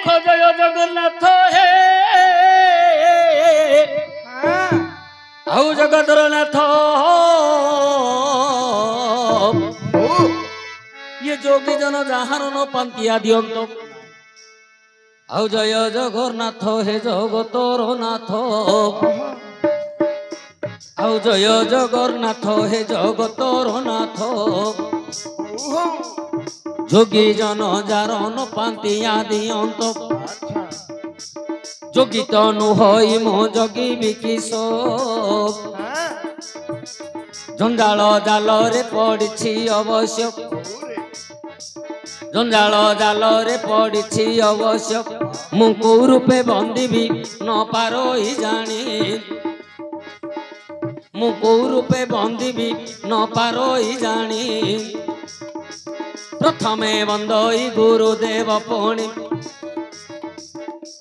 जय जगन्नाथ हे आउ जगतर नाथ ये जोगी जन जहार न पांतिया दियंत आउ जय जगन्नाथ हे जगतर नाथ आउ जय जगन्नाथ हे जगतर नाथ जोगी जन जार न पांतिया दियंत जोगी तो नुहई मो जोगी बिकिश जंजाल जाल रे पड़ी अवश्य जंजाल जाल रे पड़ी अवश्य मु को रूपे बंदी न पारोई जानी मु को रूपे बंदी न पारोई जानी प्रथमे बंदई गुरुदेव पुणी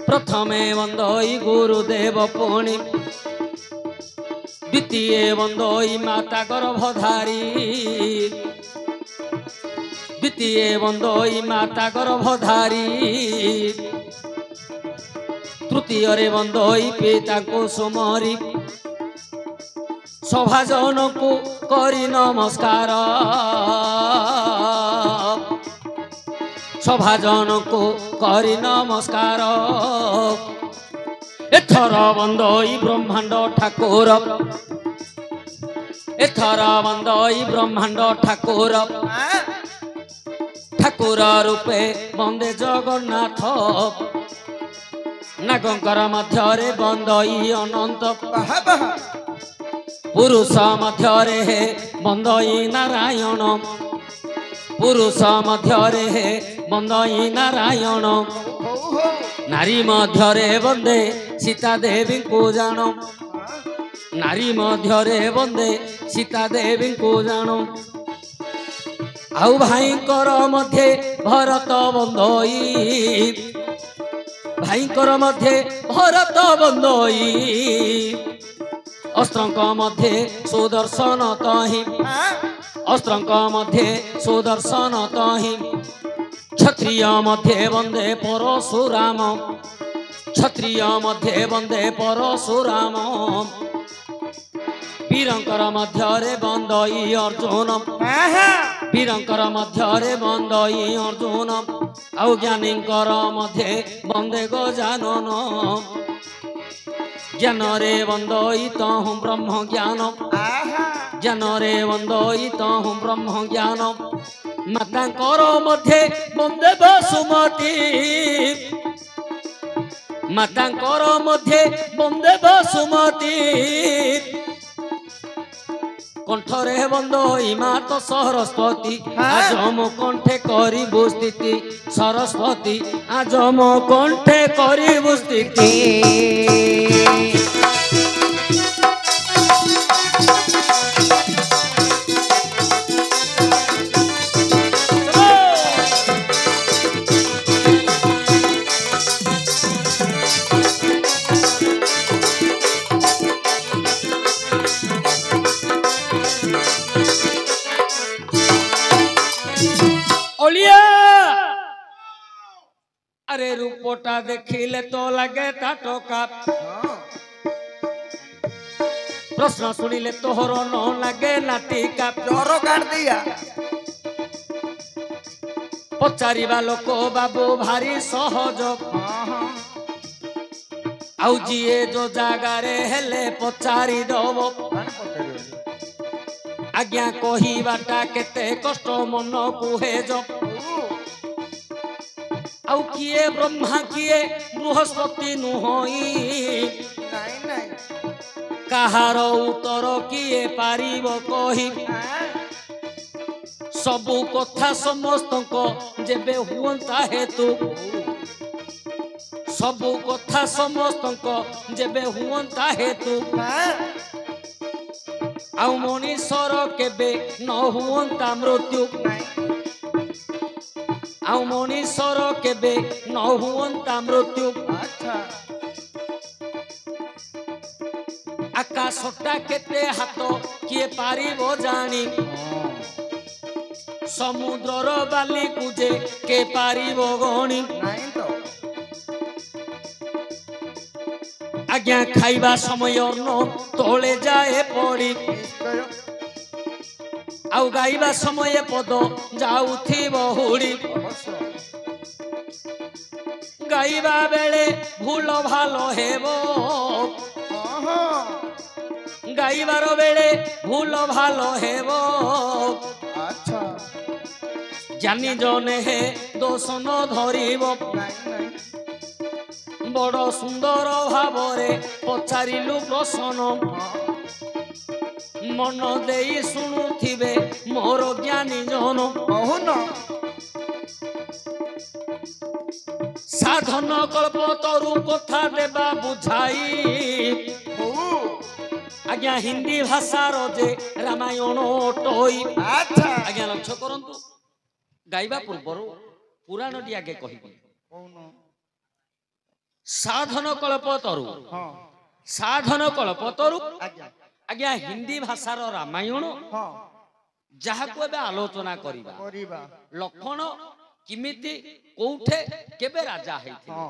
प्रथमे बंदई गुरुदेव पुणी द्वितीय बंदई माता गर्भधारी द्वितीय बंदई माता गर्भधारी तृतीय रे बंदई पिता को सुमरी सभाजन को करी नमस्कार सभाजन को करी नमस्कार एथर बंदई ब्रह्मांड ठाकुर एथर बंदई ब्रह्मांड ठाकुर ठाकुर रूपे बंदे जगन्नाथ नागंकर मध्यरे बंदई अनंत पुरुष मध्यरे हे बंदई नारायण पुरुष मध्यरे हे बंदई नारायण नारी मध्यरे बंदे सीता देवी को जान नारी मध्यरे बंदे सीता देवी को जान आउ भाईकर मध्य भरत बंदई भाईकर मध्य भरत बंदई अस्त्रंक मध्य सुदर्शन तहि अस्त्रंक मध्य सुदर्शन तहि क्षत्रिय मध्य वंदे परशुराम क्षत्रिय मध्य वंदे परशुराम वीरंकर मध्यरे बंदई अर्जुन वीरंकर मध्यरे बंदई अर्जुन आउ ज्ञानीकर मध्य वंदे गजानन ज्ञान रे वंदई तहु ब्रह्म ज्ञान ज्ञान रे वंदई तहु ब्रह्म ज्ञान मातांकर मध्य वंदे वसुमती मातांकर मध्य वंदे वसुमती कंठरे बंदई मात सरस्वती आज मो कंठे करी स्थिति सरस्वती आज मो कंठे करी स्थिति अरे रूपोटा देखिले तो लगे ता टोका प्रश्न सुनिले तोहर न लगे नाटिका जोरो काट दिया पचारिबा लोक बाबू भारी सहज आउ जिए जो जागारे हेले पचारि दब आज्ञा कहिबाटा केते कष्ट मन कुहे जो आउ किए ब्रह्मा किए बृहस्पति नुहई कहार उत्तर किए पारिब कही सबु कथा समस्त जेबे हुअंता हेतु सबु कथा समस्त जेबे हुअंता हेतु आउ मनीषर केबे न हुअंता मृत्यु आउ मनीषर केबे न हुअंता मृत्यु आकाशटा केते हाथ किए पारिबो जानी समुद्रर बाली कुजे के पारिबो गणी आज्ञा खाइबा समय अन्न तले जाए पड़ी आउ गाइबा समय पद जाउथिब हुड़ी गाइबा बेले भूल भालो हेबो गाइबार बेले भूल भालो हेबो अच्छा जानी जने हे दोष न धरिब बड़ सुंदर भावरे पचारिलु प्रश्न मन देई शुणुथिबे मोर ज्ञानी जन कहुन साधन कल्प तरु कथा देबा बुझाई आज्ञा हिंदी भाषार जे रामायण टोई अच्छा आज्ञा लक्ष्य करंतु गाइबा पूर्वर पुराण डी आगे कहिबी साधन कल्प तरु हां साधन कल्प तरु आज्ञा आज्ञा हिंदी भाषार रामायण हां जहाको एबे आलोचना करिबा करिबा लक्षण किमिति कोठे केबे राजा हेथि हां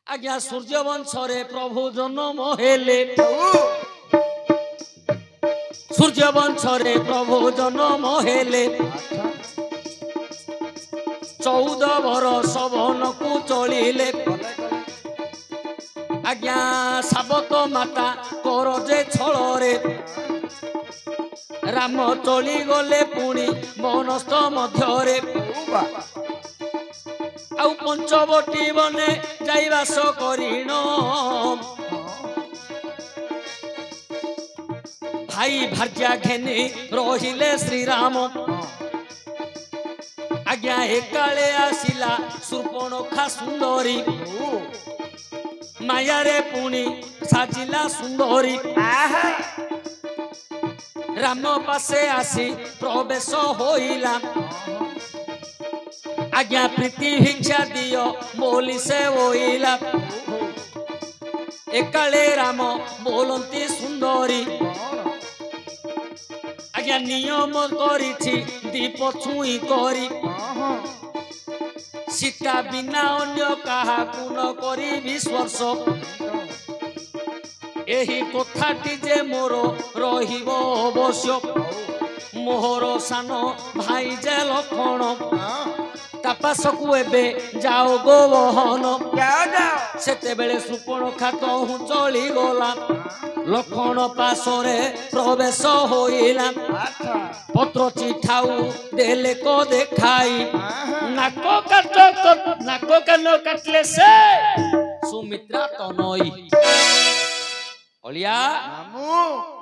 आज्ञा सूर्यवंश रे प्रभु जन्म हेले सूर्यवंश रे प्रभु जन्म हेले 14 वर्ष वन को चलिले आज्ञा साबत माता कर जे छलरे राम चली गले पुणी वनस्थ मध्यरे आउ पंचवटी बने जाइबास करिण भाई भार्या घेनी रहिले श्रीराम आज्ञा एकाले आसिला सुर्पणखा सुंदरी मायारे पुणी साजिला सुंदरी राम पासे आसी प्रवेश होइला आज्ञा प्रीति भिक्षा दियो बोली से होइला एकाले राम बोलंती सुंदरी आज्ञा नियम करिछि दीप छुई करी सीता बिना अन्य काहा न करी विश्वास एही कथाटी जे मोर रहिबो अवश्य मोहर सान भाई जे लक्षण तापासकु एबे जाओ गो बहन सेते बेले सुपर्णखा कहूँ चली गला लक्षण पासरे प्रवेश होइला पत्र चिठाऊ देले को देखाई नाको कान काटले से सुमित्रा तनई अलिया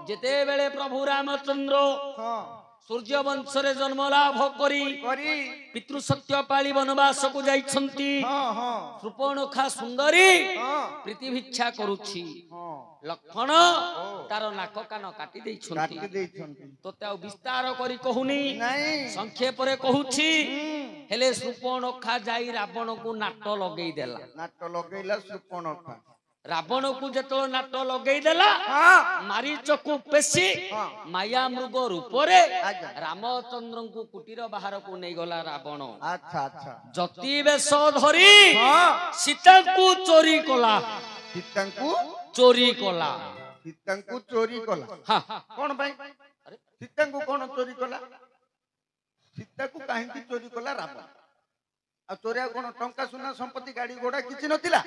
जेते बेले प्रभु रामचंद्र सूर्य वंश रे जन्म लाभ करी पितृ सत्य पाली वनवास को जाइछंती सुपर्णखा सुंदरी प्रीति भिक्षा करूछि लक्षण तार नाक कान काटी देइछंती तोते आ विस्तार करी कहूनी संक्षेप रे कहूछि हेले सुपर्णखा जाई रावण को नाट लगेई देला नाट लगेइला सुपर्णखा रावण को जेतो नाट लगेई देला मारीच को पेशी माया मृग रूप रे रामचंद्र को कुटीर बाहर को नहीं गला रावण अच्छा अच्छा जति बेश धरी सीता को चोरी कला सीता को चोरी कला सीता को चोरी कला हां कोन भाई अरे सीता को कोन चोरी कला सीता को काहे की चोरी कला रावण आ चोरिया कोन टंका सुना संपत्ति गाड़ी घोड़ा किछि नथिला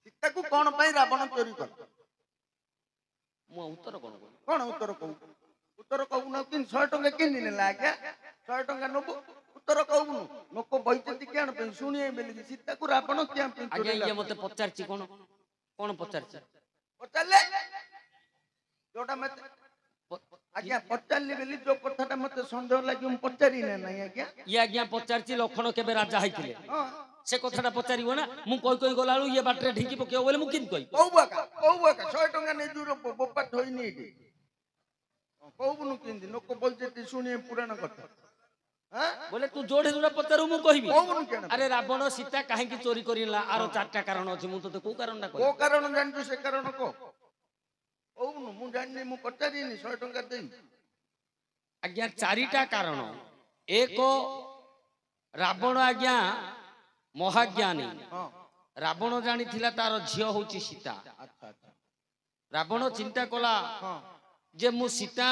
सीता को कोन भाई रावण चोरी कला मु उत्तर कोन कोन उत्तर कहू न किन 100 टंका किन नेला आज्ञा 100 टंका नबो उत्तर कहू नको बैचती केन पे सुनिए बेली सीता को रावण क्या पे आज्ञा ये मते पचारची कोन कोन पचारची पचारले जोटा मते आज्ञा पचारली बेली जो कथाटा मते संदेह लागि हम पचारी नै नै आज्ञा ये आज्ञा पचारची लक्षण केबे राजा हैतिले से कथाटा पचारिबो ना मु कोइ कोइ गलाळू ये बाटरे ढिंकी पकेओ बोले मु किन कोइ कहूबा 100 टंका नै जुरो बोपा थोइ नै दे कहूबनु किन नको बोलते सुनिए पुराण कथा हां बोले तू जोड़े जोड़ा पचारू मु कहिबी कहूबनु केन अरे रावण सीता काहे की चोरी करिला आरो चारटा कारण अछि मु तो को कारण ना को कारण जानजु से कारण को कहूबनु मु जाननी मु पचारी नि 100 टंका देई आज्ञा चारिटा कारण एक रावण आज्ञा महाज्ञानी रावण जानी तार झील हूँ सीता। रावण चिंता कला जे मु सीता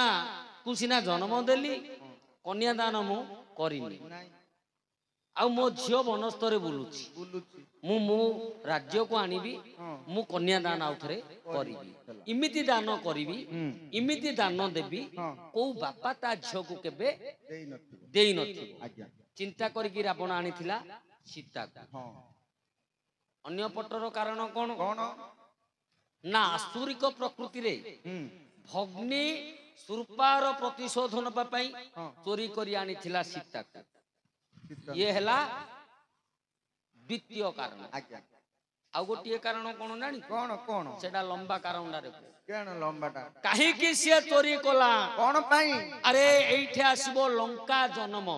को सीना जन्म देली कन्यादान मु करिनी आ मो झील वनस्तर बुलुची मु मो राज्य को आनिबी मु कन्यादान आउ थरे करिबी इमिति दान करिबी इमिति दान देबी को बापा ता झील को केबे देई नथि चिंता करिकि रावण आनिथिला सीता को। अन्य पटर कारण कोन ना आसुरिक प्रकृति रे भग्नी सुरपार प्रतिशोधन पाई चोरी करी आनिथिला सीता को। ये हला द्वितीय कारण। आ गोटे कारण कोन जानी कोन सेडा लंबा कारण रे केन लंबाटा काहे कि से चोरी कला कोन पाई अरे एठे आसीबो लंका जन्म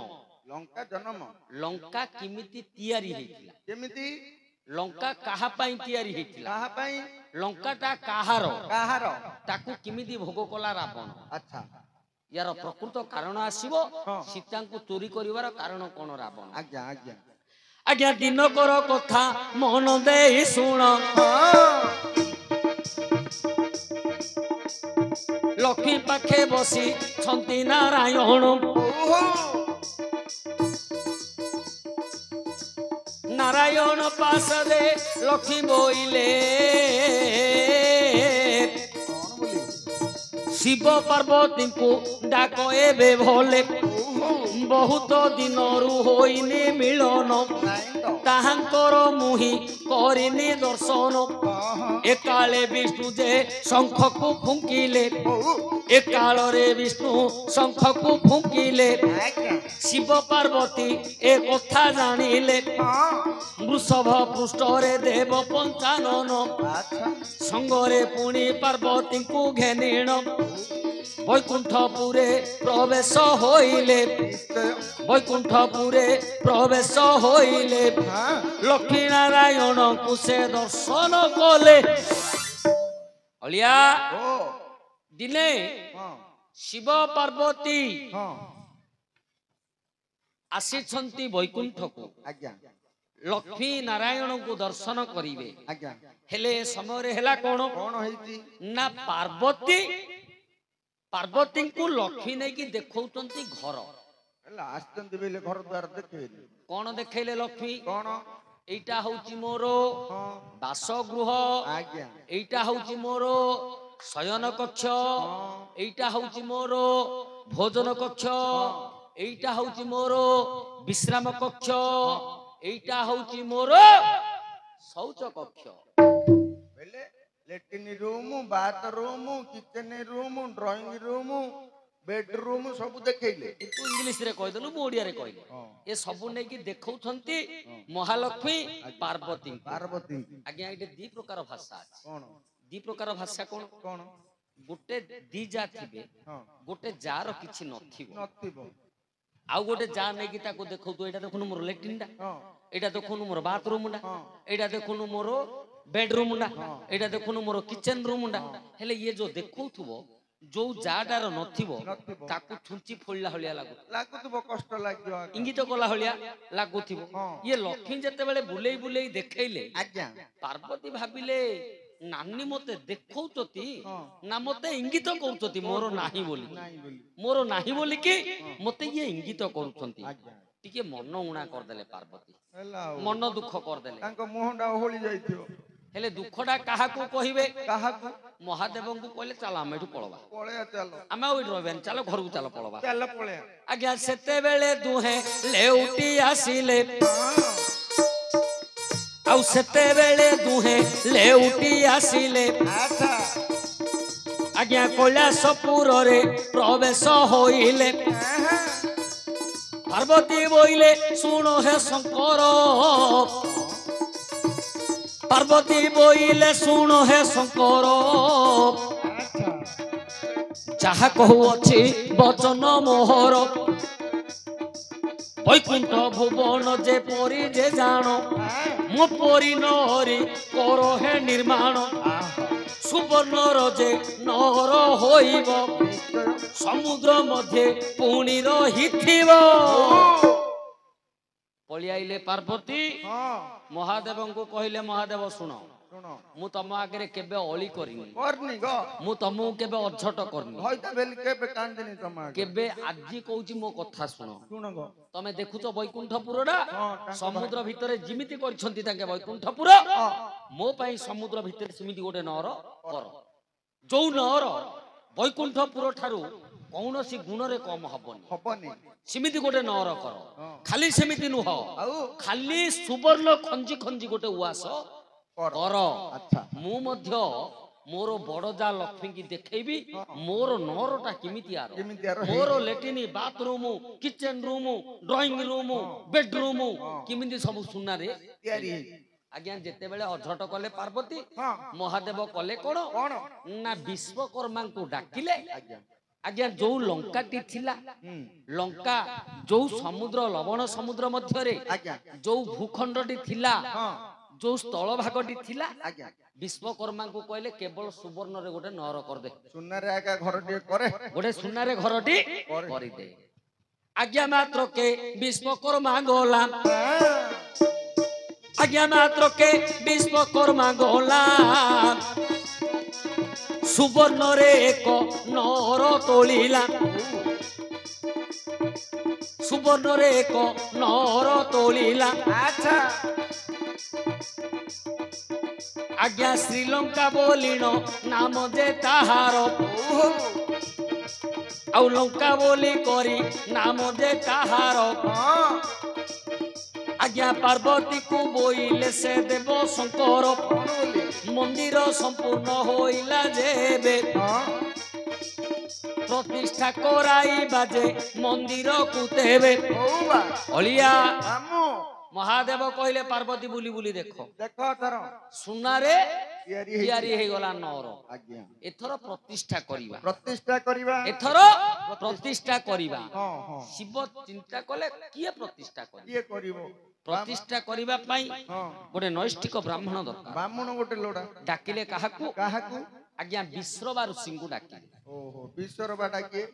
लंका किमिति तयारी हेतिला केमिति लंका कहा पाई तयारी हेतिला कहा पाई लंकाटा काहार ताकू किमिति भोग कला रावण। अच्छा यार प्रकृत कारण आसीबो सीता को चोरी करिवार कारण कोन रावण। आज्ञा आज्ञा आज्ञा दिनकर कथा मन दे सुन लक्ष्मी पाखे बसी छंती नारायण नारायण पास दे लक्ष्मी बोइले शिव पार्वती को डाक एबे भोले बहुत दिन होइनी मिलन ताहांकर मुही करिनी दर्शन एकाले विष्णु जे शंख को फुंकिले एकाल रे विष्णु शंख को फुंकिले शिव पार्वती ए कथा जानिले वृषभ पृष्ठ रे देव पंचानन संगरे पुणी पार्वती को घेनिण वैकुंठपुरे प्रवेश होइले वैकुंठपुरे प्रवेश होइले लक्ष्मी नारायण को से दर्शन कले। अलिया दिने शिव पार्वती आसी वैकुंठ को लक्ष्मी नारायण को दर्शन करिवे हेले समय हेला कोन ना पार्वती को लक्ष्मी नहीं कि देखौतंती घर आस्तंती बेले घर द्वार देखैले कोन देखैले लक्ष्मी कोन एटा होची मोरो बासगृह आज्ञा एटा होची मोरो शयन कक्ष एटा होची मोरो भोजन कक्ष एटा होची मोरो विश्राम कक्ष एटा होची मोरो शौच कक्ष बेले latrine room bathroom kitchen room drawing room bedroom सब देखैले तू इंग्लिश रे कहि दलु मु ओडिया रे कहिले ए सब नै कि देखौथंती महालक्ष्मी पार्वती आज्ञा एटे दी प्रकार भाषा कोन दी प्रकार भाषा कोन कोन गोटे दी जा थिबे गोटे जार किछि नथिबो आउ गोटे जा नै कि ताको देखौ तो एटा देखुनु मोर लेट्रिन डा एटा देखुनु मोर बाथरूम डा एटा देखुनु मोर बेडरूम डा एटा देखुनु मोर किचन रूम डा हेले ये जो देखौथुबो जो जाडार नथिबो ताकू छुंची फोड़ला हलिया लागुथबो कष्ट लागियो इंगित कला हलिया लागुथबो ये लक्ष्मी जते बेले बुलेई बुलेई देखैले आज्ञा पार्वती भाबिले नानी मते देखौचती ना मते इंगित करूचती मोर नाही बोली कि मते ये इंगित करूचंती टिके मन उणा कर देले पार्वती मन दुख कर देले तांको मोहडा होली जाइथियो हेले दुखडा काहा को कहिबे काहा को महादेव को कहले चल हम एठु पळवा पळे चलो हम ओइ रहबेन चलो घर को चलो पळवा चल पळे आज्ञा सेते बेले दुहे लेउटी आसीले आउ सेते बेले दुहे लेउटी आसीले अच्छा आज्ञा कैलासपुर रे प्रवेश होइले पार्वती बोइले सुनो हे शंकर पार्वती बोइले सुनो हे शंकर जहा कहू अछि वचन मोहर वैकुंठ भुवन जे परी जे जान मो परी नरी कर हे निर्माण सुवर्ण रजे नर होइब समुद्र मध्य पुणी रहिथिब ପଳିଆଇଲେ ପାର୍ବତୀ ହଁ ମହାଦେବଙ୍କୁ କହିଲେ ମହାଦେବ ଶୁଣ ଶୁଣ ମୁଁ ତମ ଆଗରେ କେବେ ଅଳି କରିନି କରନି ଗ ମୁଁ ତମକୁ କେବେ ଅଝଟ କରିନି ହଇତା ବେଲି କେବେ କାନ୍ଦିନି ତମ ଆଗରେ। କେବେ ଆଜି କହୁଛି ମୋ କଥା ଶୁଣ ଶୁଣ ଗ ତମେ ଦେଖୁଛ ବୈକୁଣ୍ଠପୁରଟା ହଁ, ତାଙ୍କ ସମୁଦ୍ର ଭିତରେ ଯେମିତି କରିଛନ୍ତି ତାଙ୍କେ ବୈକୁଣ୍ଠପୁର ହଁ ମୋ ପାଇଁ ସମୁଦ୍ର ଭିତରେ ସେମିତି ଗୋଟେ ନଅର କର ଯୋଉ ନଅର ବୈକୁଣ୍ଠପୁର ଠାରୁ କୌଣସି ଗୁଣରେ କମ ହବନି ହବନି ସେମିତି ଗୋଟେ ନଅର କର ହଁ। ଖାଲି ସେମିତି ନୁହଁ ଆଉ ଖାଲି ସୁବର୍ଣ୍ଣ ଖଞ୍ଜି ଖଞ୍ଜି ଗୋଟେ ଉଆସ କର କର ଆଚ୍ଛା ମୁଁ ମଧ୍ୟ ମୋର ବଡ ଯା ଲକ୍ଷ୍ମୀକି ଦେଖେଇବି ମୋର ନଅରଟା କେମିତିଆର କେମିତିଆର ମୋର latrine bathroom kitchen room drawing room bedroom କେମିତି ସବୁ ସୁନାରେ ତିଆରି ହେଇଛି। ଆଜ୍ଞା ଯେତେବେଳେ ଅଝଟ କଲେ ପାର୍ବତୀ ହଁ ମହାଦେବ କଲେ କଣ କଣ ନା ବିଶ୍ୱକର୍ମାଙ୍କୁ ଡାକିଲେ ଆଜ୍ଞା ଆଜ୍ଞା ଯୋଉ ଲଙ୍କାଟି ଥିଲା ହୁଁ ଲଙ୍କା ଯୋଉ ସମୁଦ୍ର ଲବଣ ସମୁଦ୍ର ମଧ୍ୟରେ ଆଜ୍ଞା ଯୋଉ ଭୂଖଣ୍ଡଟି ଥିଲା ହଁ ଯୋଉ ସ୍ଥଳ ଭାଗଟି ଥିଲା ଆଜ୍ଞା ବିଶ୍ୱକର୍ମାଙ୍କୁ କହିଲେ କେବଳ ସୁବର୍ଣ୍ଣରେ ଗୋଟେ ନଅର କରିଦେ ସୁନାରେ ଆଜ୍ଞା ଘର ଟିକେ କରେ ଗୋଟେ ସୁନାରେ ଘରଟି କରିଦେ ଆଜ୍ଞା ମାତ୍ର କେ ବିଶ୍ୱକର୍ମା ଗୋଲା ଆଜ୍ଞା ମାତ୍ର କେ ବିଶ୍ୱକର୍ମା ଗୋଲା ସୁବର୍ଣ୍ଣରେ ଏକ ନଅର ତୋଳିଲା ସୁବର୍ଣ୍ଣରେ ଏକ ନଅର ତୋଳିଲା ଆଚ୍ଛା ଆଜ୍ଞା ଶ୍ରୀଲଙ୍କା ବୋଲିଣ ନାମ ଯେ ତାହାର ଓହୋ ଆଉ ଲଙ୍କା ବୋଲି କରି ନାମ ଯେ ତାହାର ହଁ ଆଜ୍ଞା ପାର୍ବତୀକୁ ବୋଇଲେ ସେ ଦେବ ଶଙ୍କର କଣ ବୋଲି ମନ୍ଦିର ସମ୍ପୂର୍ଣ୍ଣ ହୋଇଲା ଯେବେ ହଁ ପ୍ରତିଷ୍ଠା କରାଇବା ଯେ ମନ୍ଦିରକୁ ତେବେ ହଉ ବା ଅଳିଆ ମାମୁଁ ମହାଦେବ କହିଲେ ପାର୍ବତୀ ବୁଲି ବୁଲି ଦେଖ ଦେଖ ତର ସୁନାରେ ତିଆରି ତିଆରି ହେଇଛି ହେଇଗଲା ନଅର ଆଜ୍ଞା ଏଥର ପ୍ରତିଷ୍ଠା କରିବା ପ୍ରତିଷ୍ଠା କରିବା ଏଥର ପ୍ରତିଷ୍ଠା କରିବା ହଁ ହଁ ଶିବ ଚିନ୍ତା କଲେ କିଏ ପ୍ରତିଷ୍ଠା କରିବ କିଏ କରିବ ପ୍ରତିଷ୍ଠା କରିବା ପାଇଁ ହଁ ଗୋଟେ ନୈଷ୍ଠିକ ବ୍ରାହ୍ମଣ ଦରକାର ବାମୁଣ ଗୋଟେ ଲୋଡା ଡାକିଲେ କାହାକୁ କାହାକୁ ଆଜ୍ଞା ବିଶ୍ରବା ଋଷିଙ୍କୁ ଡାକିଲେ ଓହୋ ବିଶ୍ୱର ବାଟା କିଏ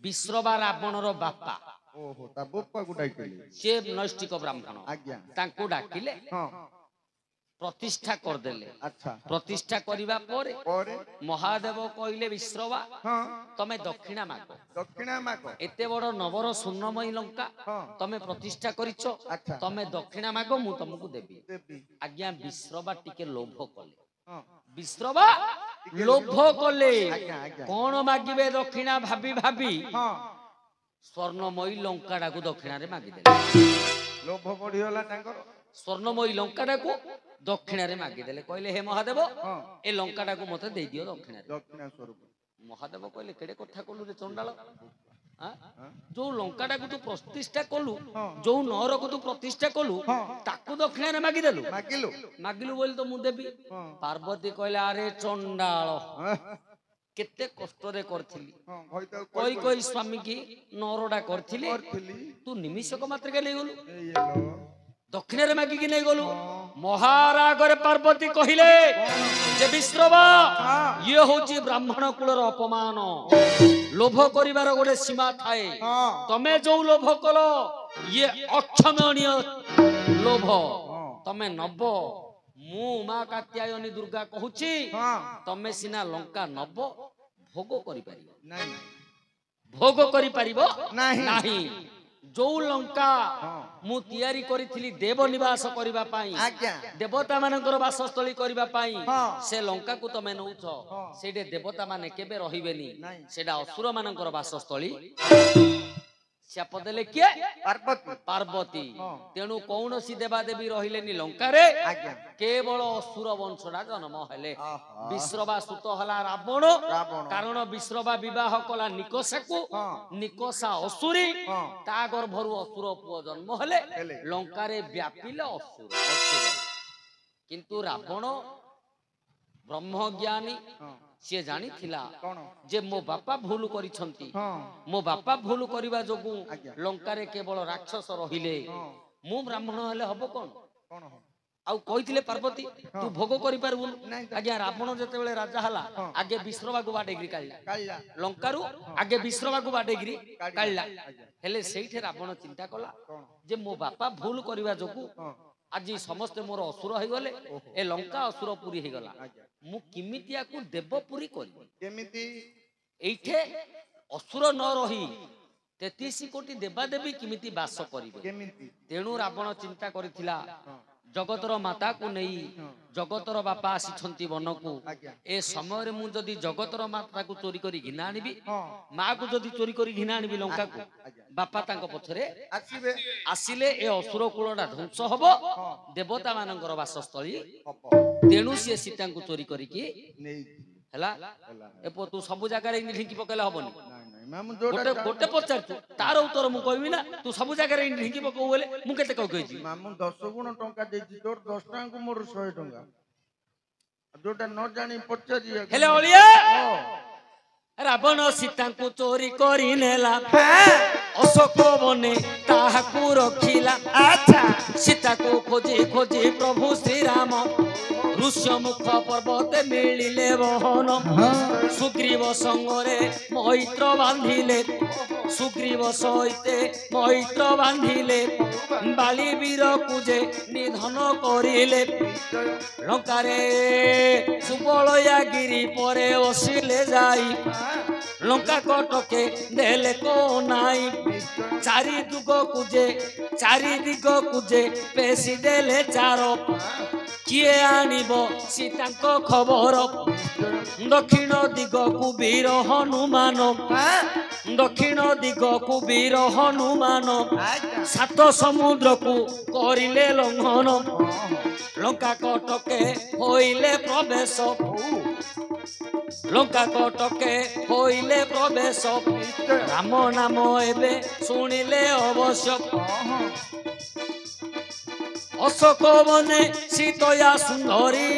ବିଶ୍ରବା ରାବଣର ବାପା ଓହୋ ତା ବୋପାକୁ ଡାକିଲେ ସେ ନୈଷ୍ଠିକ ବ୍ରାହ୍ମଣ ଆଜ୍ଞା ତାଙ୍କୁ ଡାକିଲେ ହଁ ପ୍ରତିଷ୍ଠା କରିଦେଲେ ଆଚ୍ଛା ପ୍ରତିଷ୍ଠା କରିବା ପରେ ପରେ ମହାଦେବ କହିଲେ ବିଶ୍ରବା ହଁ ତମେ ଦକ୍ଷିଣା ମାଗ ଦକ୍ଷିଣା ମାଗ ଏତେ ବଡ ନବର ସ୍ୱର୍ଣ୍ଣମୟୀ ଲଙ୍କା ହଁ ତମେ ପ୍ରତିଷ୍ଠା କରିଛ ଆଚ୍ଛା ତମେ ଦକ୍ଷିଣା ମାଗ ମୁଁ ତମକୁ ଦେବି ଦେବି ଆଜ୍ଞା ବିଶ୍ରବା ଟିକେ ଲୋଭ କଲେ ହଁ ବିଶ୍ରବା ଲୋଭ କଲେ ଆଜ୍ଞା ଆଜ୍ଞା କଣ ମାଗିବେ ଦକ୍ଷିଣା ଭାବି ଭାବି ହଁ ସ୍ୱର୍ଣ୍ଣମୟୀ ଲଙ୍କାଟାକୁ ଦକ୍ଷିଣାରେ ମାଗିଦେଲେ ଲୋଭ ବଢିଗଲା ତାଙ୍କର ସ୍ୱର୍ଣ୍ଣମୟୀ ଲଙ୍କାଟାକୁ ଦକ୍ଷିଣାରେ ମାଗିଦେଲେ କହିଲେ ହେ ମହାଦେବ ହଁ ଏ ଲଙ୍କାଟାକୁ ମତେ ଦେଇଦିଅ ଦକ୍ଷିଣାରେ ଦକ୍ଷିଣା ସ୍ୱରୂପ ମହାଦେବ କହିଲେ କେଡେ କଥା କଲୁ ରେ ଚଣ୍ଡାଳ ଆଁ? ହଁ ଯୋଉ ଲଙ୍କାଟାକୁ ତୁ ପ୍ରତିଷ୍ଠା କଲୁ ହଁ ଯୋଉ ନଅରକୁ ତୁ ପ୍ରତିଷ୍ଠା କଲୁ ହଁ ତାକୁ ଦକ୍ଷିଣାରେ ମାଗିଦେଲୁ ମାଗିଲୁ ମାଗିଲୁ ବୋଲି ତ ମୁଁ ଦେବି ହଁ ପାର୍ବତୀ କହିଲେ ଆରେ ଚଣ୍ଡାଳ ହଁ କେତେ କଷ୍ଟରେ କରିଥିଲି ହଁ ହଇତାକୁ କଇ କଇ ସ୍ୱାମୀ କି ନଅରଟା କରିଥିଲି କରିଥିଲି ତୁ ନିମିଷକ ମାତ୍ରକେ ନେଇଗଲୁ ଏଇ ଏଲୋ ଦକ୍ଷିଣରେ ମାଗିକି ନେଇଗଲୁ ହଁ ମହାରାଗରେ ପାର୍ବତୀ କହିଲେ ଯେ ବିଶ୍ରବା ହଁ ଇଏ ହଉଛି ବ୍ରାହ୍ମଣ କୁଳର ଅପମାନ ଲୋଭ କରିବାର ଗୋଟେ ସୀମା ଥାଏ ହଁ ତମେ ଯୋଉ ଲୋଭ କଲ ଇଏ ଅକ୍ଷମଣୀୟ ଲୋଭ ହଁ ତମେ ନବ ମୁଁ ମା କାତ୍ୟାୟନୀ ଦୁର୍ଗା କହୁଛି ହଁ ତମେ ସିନା ଲଙ୍କା ନବ ଭୋଗ କରିପାରିବ ନାଇଁ ଭୋଗ କରିପାରିବ ନାହିଁ। ନାହିଁ ଯୋଉ ଲଙ୍କା ହଁ ମୁଁ ତିଆରି କରିଥିଲି ଦେବ ନିବାସ କରିବା ପାଇଁ ଆଜ୍ଞା ଦେବତା ମାନଙ୍କର ବାସସ୍ଥଳୀ କରିବା ପାଇଁ ହଁ ସେ ଲଙ୍କାକୁ ତମେ ନଉଛ ହଁ ସେଇଠି ଦେବତା ମାନେ କେବେ ରହିବେନି ନାଇଁ ସେଇଟା ଅସୁର ମାନଙ୍କର ବାସସ୍ଥଳୀ శాପ ଦେଲେ କିଏ ପାର୍ବତୀ ପାର୍ବତୀ ହଁ ତେଣୁ କୌଣସି ଦେବାଦେବୀ ରହିଲେନି ଲଙ୍କାରେ ଆଜ୍ଞା କେବଳ ଅସୁର ବଂଶଟା ଜନ୍ମ ହେଲେ ଆହା। ବିଶ୍ରବା ସୁତ ହେଲା ରାବଣ ରାବଣ କାରଣ ବିଶ୍ରବା ବିବାହ କଲା ନିକଷାକୁ ହଁ ନିକଷା ଅସୁରୀ ହଁ ତା ଗର୍ଭରୁ ଅସୁର ପୁଅ ଜନ୍ମ ହେଲେ ହେଲେ। ଲଙ୍କାରେ ବ୍ୟାପିଲେ ଅସୁର କିନ୍ତୁ ରାବଣ ବ୍ରହ୍ମଜ୍ଞାନୀ ହଁ ସିଏ ଜାଣିଥିଲା କଣ ଯେ ମୋ ବାପା ଭୁଲ କରିଛନ୍ତି ହଁ ମୋ ବାପା ଭୁଲ କରିବା ଯୋଗୁଁ ଆଜ୍ଞା ଲଙ୍କାରେ କେବଳ ରାକ୍ଷସ ରହିଲେ ହଁ ମୁଁ ବ୍ରାହ୍ମଣ ହେଲେ ହବ କଣ କଣ ହବ आउ कहिथिले पार्वती तू भोग करि पारबु नहीं तो। आज्ञा रावण जेतेबेले राजा हला हाँ। आगे विश्रवा को बाडेगिरी काढला काढला लंकारु आगे विश्रवा को बाडेगिरी काढला आज्ञा। हेले सेठे रावण चिंता कला कौन जे मो बापा भूल करबा जोगु हाँ आज समस्त मोर असुर हो गले ए लंका असुर पुरी हो गला आज्ञा। मु किमितिया को देवपुरी करी केमिति एठे असुर न रही 33 कोटी देवादेवी किमिति वास करिवे केमिति तेणु रावण चिंता करिथिला हाँ जगतर माता को नहीं जगतर बापा आसी वन को आज्ञा। ए समय मु जदि जगतर माता को चोरी करी घिना आनिबी हाँ माँ को जदि चोरी करी घिना आनिबी लंका को आज्ञा। बापा तांको पछरे आसीबे आसिले ए असुर कुलडा ध्वंस हबो हाँ देवता मानकर वासस्थली हप तेणु सी सीता को चोरी करिकी नहीं हला होला ए पो तू सब जगह रे ढिंकी पकेला हबनी नहीं नहीं मामू जोटा गोटे गोटे पचार तू तार उत्तर मु कहबी ना तू सब जगह रे ढिंकी पकौ बोले मु केते कहैछि मामू 10 गुण टंका देछि तोर 10 टंका को मोर 100 टंका जोटा न जानी पचारी हेले ओलिया रावण सीता को चोरी करी नेला अशोक बने ताहाकू रखिला अच्छा सीता को खोजी खोजी प्रभु श्री राम ऋष्य मुख पर्वत मिलिले बहन सुग्रीव संगरे मैत्र बांधिले सुग्रीव सहिते मैत्र बांधिले बाली वीर कुजे निधन करिले लंकारे सुबलया गिरी परे बसिले जाई लंका कटके देले को नाई चारि दुग कुजे चारि दिग कुजे पेशी देले चारो किए आनिब सीतांको खबर दक्षिण दिग को वीर हनुमान दक्षिण दिग को वीर हनुमान सात समुद्र को करिले लंघन लंका कटके होइले प्रवेश लंका कटके होइले प्रवेश राम नाम एबे सुनिले अवश्य अशोक बने सीतया सुंदरी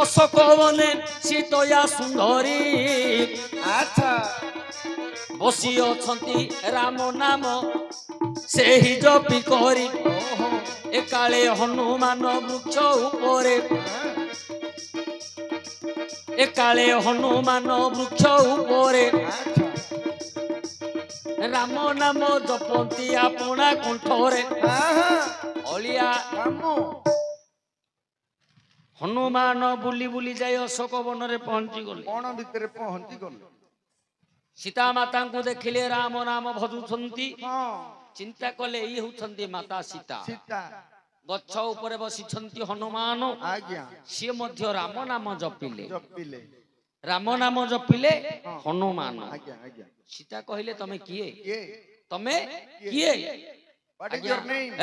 अशोक बने सीतया सुंदरी अच्छा बसी अछंती राम नाम सेहि जपी करी एकाले हनुमान वृक्ष उपरे एकाले हनुमान वृक्ष उपरे राम नाम जपंती आपना कंठरे अलिया हनुमान बुली बुली जाई अशोक वन रे पहुंची गले कोण भितर पहुंची गले सीता माता को देखिले राम नाम भजुछंती हां चिंता कले ई होछंती माता सीता सीता गच्छ ऊपर बसिछंती हनुमान आज्ञा से मध्य राम नाम जपिले जपिले राम नाम जपिले हनुमान आज्ञा आज्ञा सीता कहिले तमे किए ये तमे किए व्हाट इज योर नेम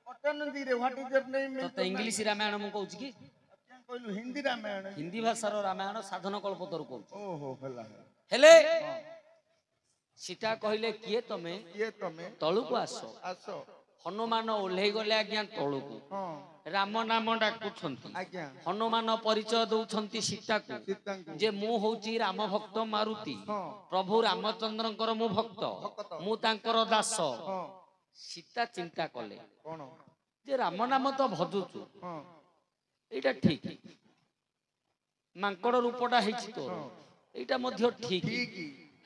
पटनंदी रे व्हाट इज योर नेम तो इंग्लिश रामायण मु कहूची की क्या कहलु हिंदी रामायण हिंदी भाषार रामायण साधन कल्पतरु कहूची ओहो हला हेले सीता कहिले किए तमे ये तमे तळु को आसो आसो हनुमान ओल्हेई गले आज्ञा तळु को हां राम नाम डाकुछंती आज्ञा हनुमान परिचय दउछंती सीता को सीता को जे मु होची राम भक्त मारुति हां प्रभु रामचंद्रंकर मु भक्त मु तांकर दास हां सीता चिंता कले कोन जे राम नाम तो भजुचु हां एटा ठीक मांकड़ रूपटा हेछि तोर एटा मध्य ठीक ठीक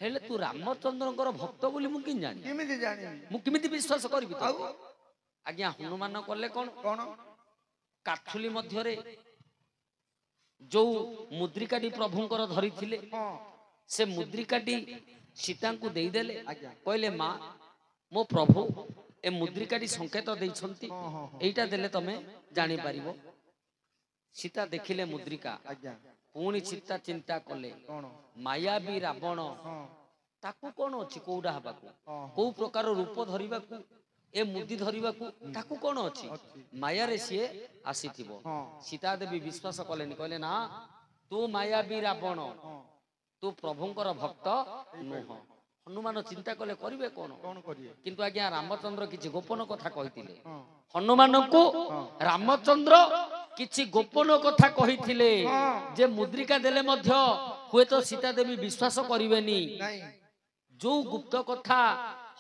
हेले तू रामचंद्रंकर भक्त बोली मु किन जानी केमिति जानि मु किमिति विश्वास करबी तो आज्ञा हनुमान कले कोन कोन काठुली मध्यरे जो मुद्रिकाटी प्रभुंकर धरिथिले हां से मुद्रिकाटी सीता को देई देले आज्ञा कहले मां मो प्रभु ए मुद्रिकाटी संकेत देइछंती हां एटा देले तमे जानि पारिबो सीता देखिले मुद्रिका आज्ञा पुणी चिंता चिंता कले कोन मायाबी रावण हां ताकू कोन अछि कोउडा हबाकू हां को प्रकार रूप धरिबाकू ए मुद्दी धरिबाकू ताकू कोन अछि माया रे सिए आसीथिबो हां सीता देवी विश्वास कलेनी कहले ना तू मायाबी रावण हां तू प्रभुंकर भक्त नुह हनुमान चिंता कले करिवे कोन कोन करिए किंतु आज्ञा रामचंद्र किछि गोपन कथा कहिथिले हां हनुमान को रामचंद्र किछि गोपन कथा कहिथिले जे मुद्रिका देले मध्य हुए तो सीता देवी विश्वास करिवेनी नहीं जो गुप्त कथा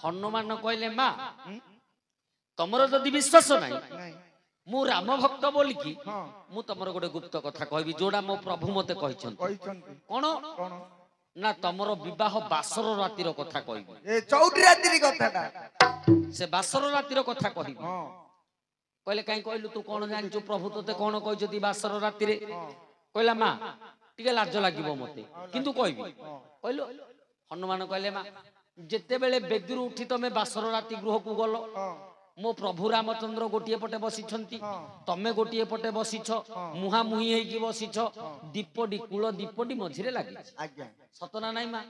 ହନୁମାନ କହିଲେ ମା ତମର ଯଦି ବିଶ୍ୱାସ ନାହିଁ ମୁଁ ରାମ ଭକ୍ତ ବୋଲିକି ମୁଁ ତମର ଗୋଟେ ଗୁପ୍ତ କଥା କହିବି ଯୋଉଟା ମୋ ପ୍ରଭୁ ମତେ କହିଛନ୍ତି। କଣ ନା ତମର ବିବାହ ବାସର ରାତିର କଥା କହିବି। ଏ ଚଉଠି ରାତିର କଥାଟା ସେ ବାସର ରାତିର କଥା କହିବି। କହିଲେ କାଇଁ କହିଲୁ ତୁ କଣ ଜାଣିଛୁ ପ୍ରଭୁ ତତେ କଣ କହିଛନ୍ତି ବାସର ରାତିରେ? କହିଲା ମା ଟିକେ ଲାଜ ଲାଗିବ ମତେ କିନ୍ତୁ କହିବି। କହିଲୁ ହନୁମାନ କହିଲେ ମା ଯେତେବେଳେ ବେଦୀରୁ ଉଠି ତମେ ବାସର ରାତି ଗୃହକୁ ଗଲ ମୋ ପ୍ରଭୁ ରାମଚନ୍ଦ୍ର ଗୋଟିଏ ପଟେ ବସିଛନ୍ତି ତମେ ଗୋଟିଏ ପଟେ ବସିଛ ମୁହାଁମୁହିଁ ହେଇକି ବସିଛ ଦୀପଟି କୂଳ ଦୀପଟି ମଝିରେ ଲାଗିଛି। ସତ ନା ନାଇଁ ମା?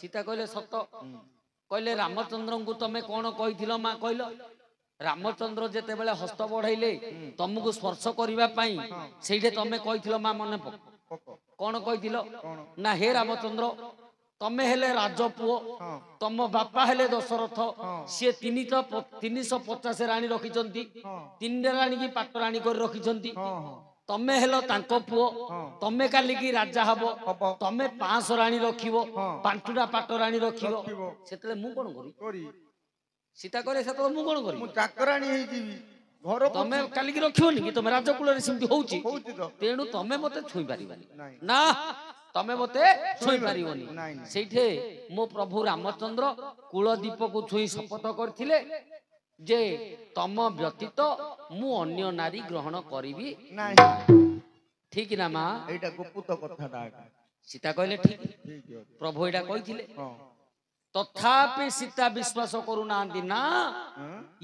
ସୀତା କହିଲେ ସତ। କହିଲେ ରାମଚନ୍ଦ୍ରଙ୍କୁ ତମେ କଣ କହିଥିଲ ମା କହିଲ? ରାମଚନ୍ଦ୍ର ଯେତେବେଳେ ହସ୍ତ ବଢାଇଲେ ତମକୁ ସ୍ପର୍ଶ କରିବା ପାଇଁ ସେଇଠି ତମେ କହିଥିଲ ମା ମନେ ପକ କଣ କହିଥିଲ ନା ହେ ରାମଚନ୍ଦ୍ର ତମେ ହେଲେ ରାଜପୁଅ ତମ ବାପା ହେଲେ ଦଶରଥ ସିଏ 350 ରାଣୀ ରଖିଛନ୍ତି 3 ରାଣୀ କି ପାଟ ରାଣୀ କରି ରଖିଛନ୍ତି ତମେ ହେଲ ତାଙ୍କ ପୁଅ ତମେ କାଲିକି ରାଜା ହବ ତମେ 500 ରାଣୀ ରଖିବ 5ଟା ପାଟ ରାଣୀ ରଖିବ ସେତେବେଳେ ମୁଁ କଣ କରିବି? ସୀତା କହିଲେ ସେତେବେଳେ ମୁଁ କଣ କରିବି? ମୁଁ ଚାକରାଣୀ ହେଇଯିବି ଘର ତମେ କାଲିକି ରଖିବନି କି ତମେ ରାଜକୁଳରେ ସେମିତି ହଉଛି ତେଣୁ ତମେ ମତେ ଛୁଇଁ ପାରିବନି ନା ତମେ ମତେ ଛୁଇଁ ପାରିବନି। ସେଇଠି ମୋ ପ୍ରଭୁ ରାମଚନ୍ଦ୍ର କୁଳଦୀପକୁ ଛୁଇଁ ଶପଥ କରିଥିଲେ ଯେ ତମ ବ୍ୟତୀତ ମୁଁ ଅନ୍ୟ ନାରୀ ଗ୍ରହଣ କରିବି ନାହିଁ। ଠିକ ନା ମା? ଏଇଟା ଗୁପ୍ତ କଥାଟା। ସୀତା କହିଲେ ଠିକ ପ୍ରଭୁ ଏଇଟା କହିଥିଲେ ତଥାପି ସୀତା ବିଶ୍ୱାସ କରୁନାହାନ୍ତି ନା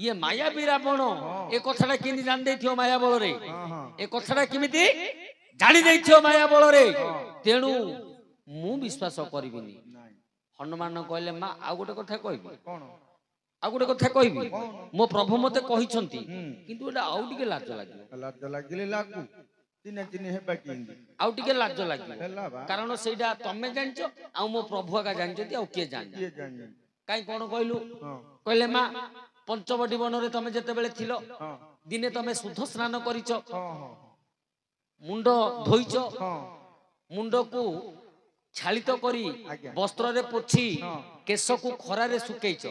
ଇଏ ମାୟାବୀ ରାବଣ ଏ କଥାଟା କେମିତି ଜାଣି ଦେଇଥିବ ମାୟା ବଳରେ ଏ କଥାଟା କେମିତି ଜାଣି ଦେଇଥିବ ମାୟା ବଳରେ ତେଣୁ ମୁଁ ବିଶ୍ୱାସ କରିବିନି। ହନୁମାନ କହିଲେ ମା ଆଉ ଗୋଟେ କଥା କହିବି ଆଉ ଗୋଟେ କଥା କହିବି ମୋ ପ୍ରଭୁ ମତେ କହିଛନ୍ତି କିନ୍ତୁ ଏଟା ଆଉ ଟିକେ ଲାଜ ଲାଗିବ। ଲାଜ ଲାଗିଲେ ଲାଗୁ ଚିହ୍ନା ଚିହ୍ନି ହେବା କେମିତି ଆଉ ଟିକେ ଲାଜ ଲାଗିବ କାରଣ ସେଇଟା ତମେ ଜାଣିଛ ଆଉ ମୋ ପ୍ରଭୁ ଆକା ଜାଣିଛନ୍ତି ଆଉ କିଏ ଜାଣି କାଇଁ କଣ କହିଲୁ? କହିଲେ ମା ପଞ୍ଚବଟୀ ବନରେ ତମେ ଯେତେବେଳେ ଥିଲ ଦିନେ ତମେ ଶୁଦ୍ଧ ସ୍ନାନ କରିଛ ମୁଣ୍ଡ ଧୋଇଛ ମୁଣ୍ଡକୁ ଛାଳିତ କରି ବସ୍ତ୍ରରେ ପୋଛି କେଶକୁ ଖରାରେ ଶୁକେଇଛ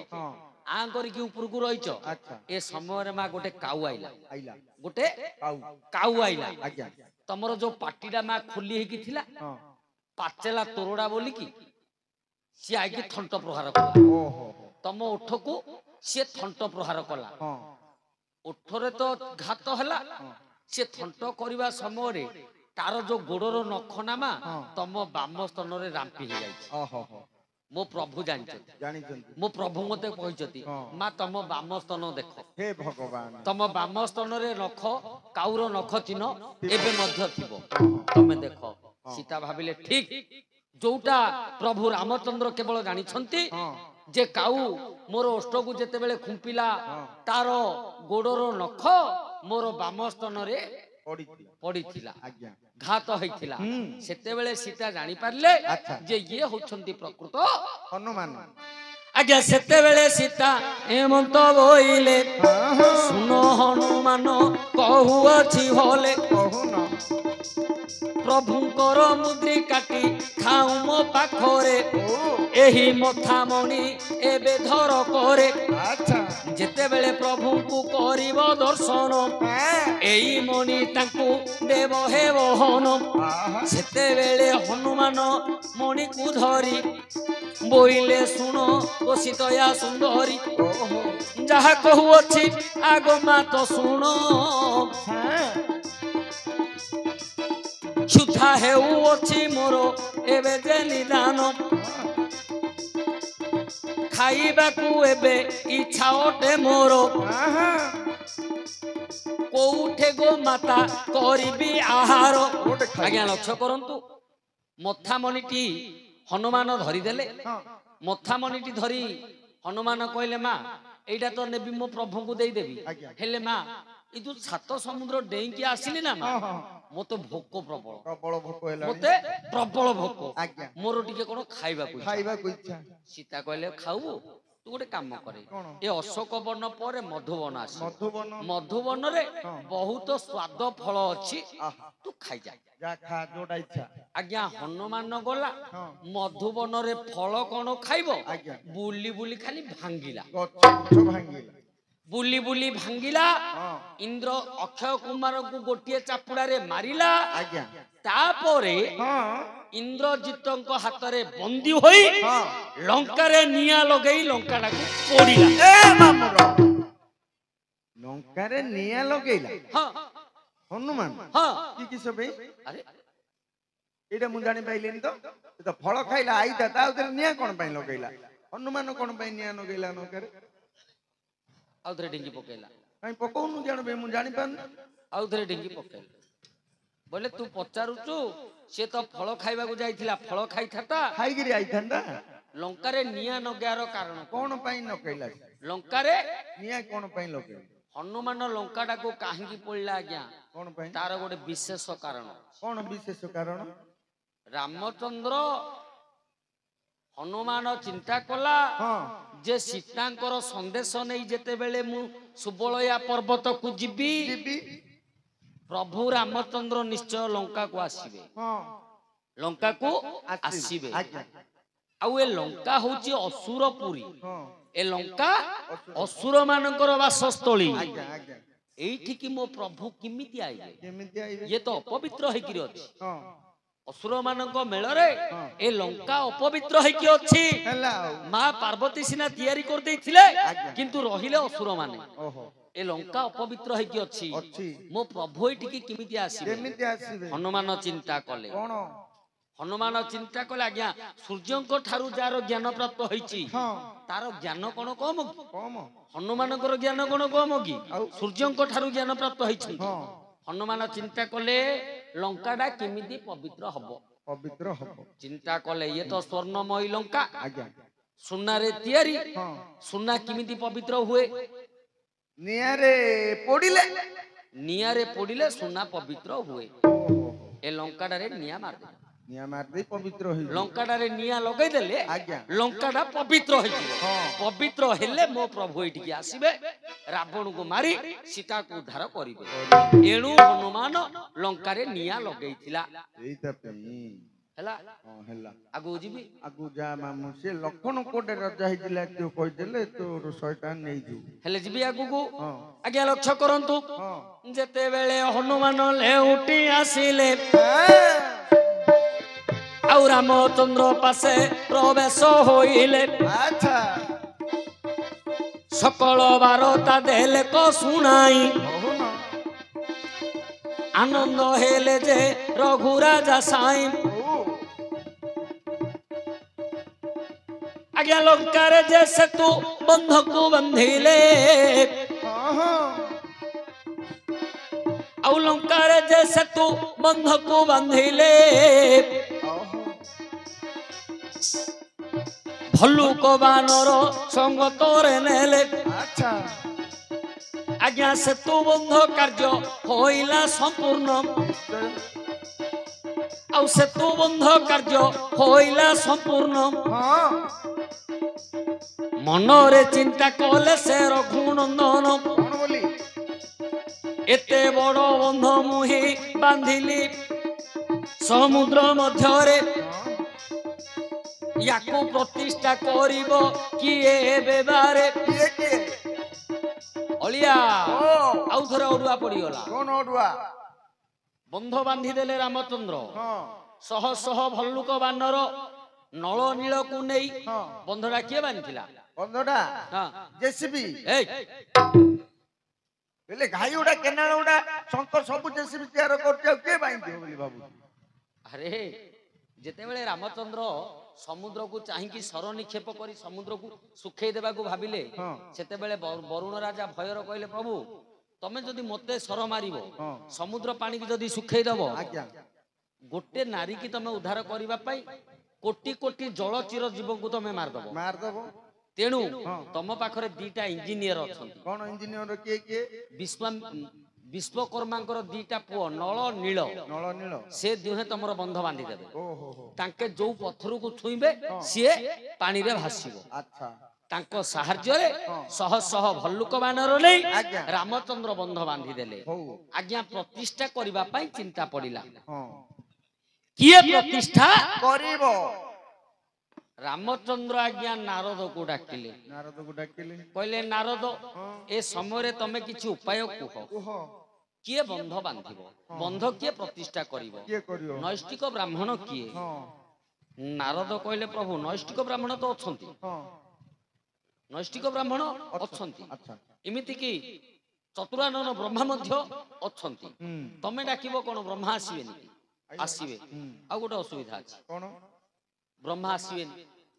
ଆ କରିକି ଉପରକୁ ରହିଛ ଏ ସମୟରେ ମା ଗୋଟେ କାଉ ଆଇଲା ଗୋଟେ କାଉ ଆଇଲା ତମର ଯୋଉ ପାଟିଟା ମା ଖୋଲି ହେଇକି ଥିଲା ପାଚେଲା ତୋରଡା ବୋଲିକି ସିଏ ଆଇକି ଥଣ୍ଟ ପ୍ରହାର କଲା ତମ ଓଠକୁ ସିଏ ଥଣ୍ଟ ପ୍ରହାର କଲା ଓଠରେ ତ ଘାତ ହେଲା ସିଏ ଥଣ୍ଟ କରିବା ସମୟରେ ତାର ଯୋଉ ଗୋଡର ନଖ ନାମା ତମ ବାମ ସ୍ତନରେ ରାମ୍ପି ହେଇଯାଇଛି। ମୋ ପ୍ରଭୁ ଜାଣିଛନ୍ତି ମୋ ପ୍ରଭୁ ମତେ କହିଛନ୍ତି ମା ତମ ବାମ ସ୍ତନ ଦେଖ ହେ ଭଗବାନ ତମ ବାମ ସ୍ତନରେ ନଖ କାଉର ନଖ ଚିହ୍ନ ଏବେ ମଧ୍ୟ ଥିବ ତମେ ଦେଖ। ସୀତା ଭାବିଲେ ଠିକ ଯୋଉଟା ପ୍ରଭୁ ରାମଚନ୍ଦ୍ର କେବଳ ଜାଣିଛନ୍ତି ଯେ କାଉ ମୋର ଓଷ୍ଠକୁ ଯେତେବେଳେ ଖୁମ୍ପିଲା ତାର ଗୋଡର ନଖ ମୋର ବାମ ସ୍ତନରେ ପଡିଥିଲା ଘାତ ହେଇଥିଲା ସେତେବେଳେ ସୀତା ଜାଣିପାରିଲେ ଯେ ଇଏ ହଉଛନ୍ତି ପ୍ରକୃତ ହନୁମାନ। ଆଜ୍ଞା ସେତେବେଳେ ସୀତା ଏମନ୍ତ ବୋଇଲେ ଶୁଣ ହନୁମାନ କହୁଅଛି ଭଲେ ପ୍ରଭୁଙ୍କର ମୁଦ୍ରି କାଟି ଥାଉ ମୋ ପାଖରେ ଏହି ମଥାମଣି ଏବେ ଧର କରେ ଯେତେବେଳେ ପ୍ରଭୁଙ୍କୁ କରିବ ଦର୍ଶନ ଏଇ ମଣି ତାଙ୍କୁ ଦେବ ହେ ବହନ ସେତେବେଳେ ହନୁମାନ ମଣିକୁ ଧରି ବୋଇଲେ ଶୁଣ ବସି ଦୟା ସୁନ୍ଦରୀ ଯାହା କହୁଅଛି ଆଗ ମାତ ଶୁଣ ସୁଧା ହେଉଅଛି ମୋର ଏବେ ଯେ ନିଦାନ ଖାଇବାକୁ ଏବେ ଇଚ୍ଛା ଅଟେ ମୋର କୋଉଠେ ଗୋ ମାତା କରିବି ଆହାର। ଆଜ୍ଞା ଲକ୍ଷ୍ୟ କରନ୍ତୁ ମଥାମଣିଟି ହନୁମାନ ଧରିଦେଲେ ମଥାମଣିଟି ଧରି ହନୁମାନ କହିଲେ ମା ଏଇଟା ତ ନେବି ମୋ ପ୍ରଭୁଙ୍କୁ ଦେଇଦେବି ହେଲେ ମା ଏଇ ଯୋଉ 7 ସମୁଦ୍ର ଡେଇଁକି ଆସିଲି ନା ମା ମତେ ଭୋକ ପ୍ରବଳ ଭୋକ ହେଲା ମତେ ପ୍ରବଳ ଭୋକ ମୋର ଟିକେ କଣ ଖାଇବାକୁ ଇଚ୍ଛା। ସୀତା କହିଲେ ଖାଉ ତୁ तू गोटे काम करे कौन? ए अशोक वन पर मधुवन आस मधुबन मधुवन रे बहुत स्वाद फल अच्छी तू खाई जा जा खा जोड़ा इच्छा आज्ञा हनुमान गला हाँ। मधुवन रे फल कौन खाइब आज्ञा बुली बुली खाली भांगिला गछ भांगिला बुली बुली भांगिला हाँ। इंद्र अक्षय कुमार को गोटे चापुड़ा रे मारिला आज्ञा तापरे हाँ इंद्रजित हाथ रे बंदी होई हाँ लंका रे निया लगेई लंका टाकू पोड़िला ए मामुर लंका रे निया लगेला हाँ हनुमान हाँ की किस भाई अरे एटा मु जानि पाइलेनी तो ए तो फल खाइला आई ता उधर निया कोन पई लगेला हनुमान कोन पई निया लगेला नकर आउथरे डिंगी पकेला कहीं पकोनु जान बे मु जानि पान आउथरे डिंगी पकेला बोले तू पचारुचु से तो फल खाइबा को जाइथिला फल खाइ थाता खाई गिरी आई थांदा लंका रे निया नग्यार कारण कोन पई नकैला लंका रे निया कोन पई लगेला हनुमान लंका टाकू काहेकि पड़ला आज्ञा कोन पई तार गोटे विशेष कारण कोन विशेष कारण रामचंद्र हनुमान चिंता कला हां जे सीतांकर संदेश नहीं जेते बेले मु सुबलया पर्वत को जीबी जीबी प्रभु रामचंद्र निश्चय लंका को आसीबे हां लंका को आसीबे आज्ञा आउ ए लंका होची असुरपुरी हां ए लंका असुर मानकर वासस्थली आज्ञा आज्ञा एठी की मो प्रभु किमिति आइबे केमिति आइबे ये तो अपवित्र है कि अछि हां असुर मानक मेल रे ए लंका अपवित्र है कि अछि हला मां पार्वती सिना तैयारी कर देथिले आज्ञा। किंतु रहिले असुर माने ओहो ए लंका अपवित्र है कि अछि अछि मो प्रभु एठी की किमिति आसीबे केमिति आसीबे हनुमान चिंता कले कोन हनुमान चिंता कले आज्ञा सूर्यंको ठारू जार ज्ञान प्राप्त होईची हां तार ज्ञान कोन कम कि कम हनुमानकर ज्ञान कोन कम कि सूर्यंको ठारू ज्ञान प्राप्त होईची हां हनुमान चिंता कले लंकाडा केमिति पवित्र हबो पवित्र हबो चिंता कले ये तो स्वर्णमयी लंका आज्ञा सुना रे तियारी हां सुना किमिति पवित्र हुए निया रे पोडिले निया रे पोडिले सुना पवित्र हुए ओहो ए लंकाडा रे निया मार दे निया मार दे पवित्र होई लंकाडा रे निया लगै देले आज्ञा लंकाडा पवित्र होई हां पवित्र हेले मो प्रभु एठी की आसीबे रावण को मारी सीता को उद्धार करिवे एणु हनुमान लंका रे निया लगैथिला एइता पई हला हां हला आगु जिबी आगु जा मामु से लखन कोडे रजा हिजिला तो कहि देले तो शैतान नै जु हेले जिबी आगु को हां आज्ञा लक्ष्य करंतु हां जेते बेले हनुमान लेउटी आसीले आउ रामचंद्र पासे प्रवेश होइले अच्छा सकल बारता देले को सुनाई ओहो ना आनंद हेले जे रघुराजा साई ओ आज्ञा लंकार जे सेतु बंधक बंधिले हां हां आउ लंकार जे सेतु बंधक बंधिले ओहो भल्लुक बानर संग तोरे नेले अच्छा आज्ञा सेतु बंध कार्य होइला संपूर्ण आउ सेतु बंध कार्य होइला संपूर्ण हां मनरे चिंता कले से रघुनंदन कोन बोली एते बड़ बंध मुहि बांधिली समुद्र मध्यरे याकू प्रतिष्ठा करिबो किए बेबारे ये के अलिया ओ आउ थरे ओडुआ पड़ी गला कोन ओडुआ बंध बांधी देले रामचंद्र हां शह शह भल्लुक बानर नल नील को नहीं हां बंधटा किए बांधिला बंधटा हां जेसीबी ए बेले घाई उडा केनाल उडा शंकर सब जेसीबी तैयार करते के बांधी बोली बाबू अरे जेते बेले रामचंद्र समुद्र को चाहिए सर निक्षेप करी समुद्र को सुखई देवा को भाविले हां सेते बेले वरुण राजा भयर कहले प्रभु तमे जदि मते सर मारिबो हां समुद्र पानी की जदि सुखई दबो आज्ञा गोटे नारी की तमे उद्धार करबा पई कोटी कोटी जलचिर जीव को तमे मार दबो मार दबो तेणु हाँ। तम पाखरे दीटा इंजीनियर अछंती कोन इंजीनियर के विश्वकर्मांकर दीटा पुओ नल नील नळ नीळ से दुहे तमर बंध बांधी देबे ओ हो हो तांके जो पत्थर को छुईबे सीए पानी रे भासीबो अच्छा ତାଙ୍କ ସାହାଯ୍ୟରେ ଶହ ଶହ ଭଲ୍ଲୁକ ବାନର ନେଇ ଆଜ୍ଞା। ରାମଚନ୍ଦ୍ର ବନ୍ଧ ବାନ୍ଧିଦେଲେ। ହଉ ଆଜ୍ଞା ପ୍ରତିଷ୍ଠା କରିବା ପାଇଁ ଚିନ୍ତା ପଡିଲା। ହଁ କିଏ ପ୍ରତିଷ୍ଠା କରିବ? ରାମଚନ୍ଦ୍ର ଆଜ୍ଞା ନାରଦକୁ ଡାକିଲେ। ନାରଦକୁ ଡାକିଲେ। କହିଲେ ନାରଦ ଏ ସମୟରେ ତମେ କିଛି ଉପାୟ କୁହ। କୁହ କିଏ ବନ୍ଧ ବାନ୍ଧିବ, ବନ୍ଧ କିଏ ପ୍ରତିଷ୍ଠା କରିବ, କିଏ କରିବ? ନୈଷ୍ଠିକ ବ୍ରାହ୍ମଣ କିଏ? ହଁ ନାରଦ କହିଲେ ପ୍ରଭୁ ନୈଷ୍ଠିକ ବ୍ରାହ୍ମଣ ତ ଅଛନ୍ତି, ହଁ ନୈଷ୍ଠିକ ବ୍ରାହ୍ମଣ ଅଛନ୍ତି, ଆଚ୍ଛା ଏମିତି କି ଚତୁରାନନ ବ୍ରହ୍ମା ମଧ୍ୟ ଅଛନ୍ତି। ହୁଁ ତମେ ଡାକିବ କଣ ବ୍ରହ୍ମା ଆସିବେନି କି? ଆସିବେ। ଆଉ ଗୋଟେ ଅସୁବିଧା ଅଛି, କଣ ବ୍ରହ୍ମା ଆସିବେନି।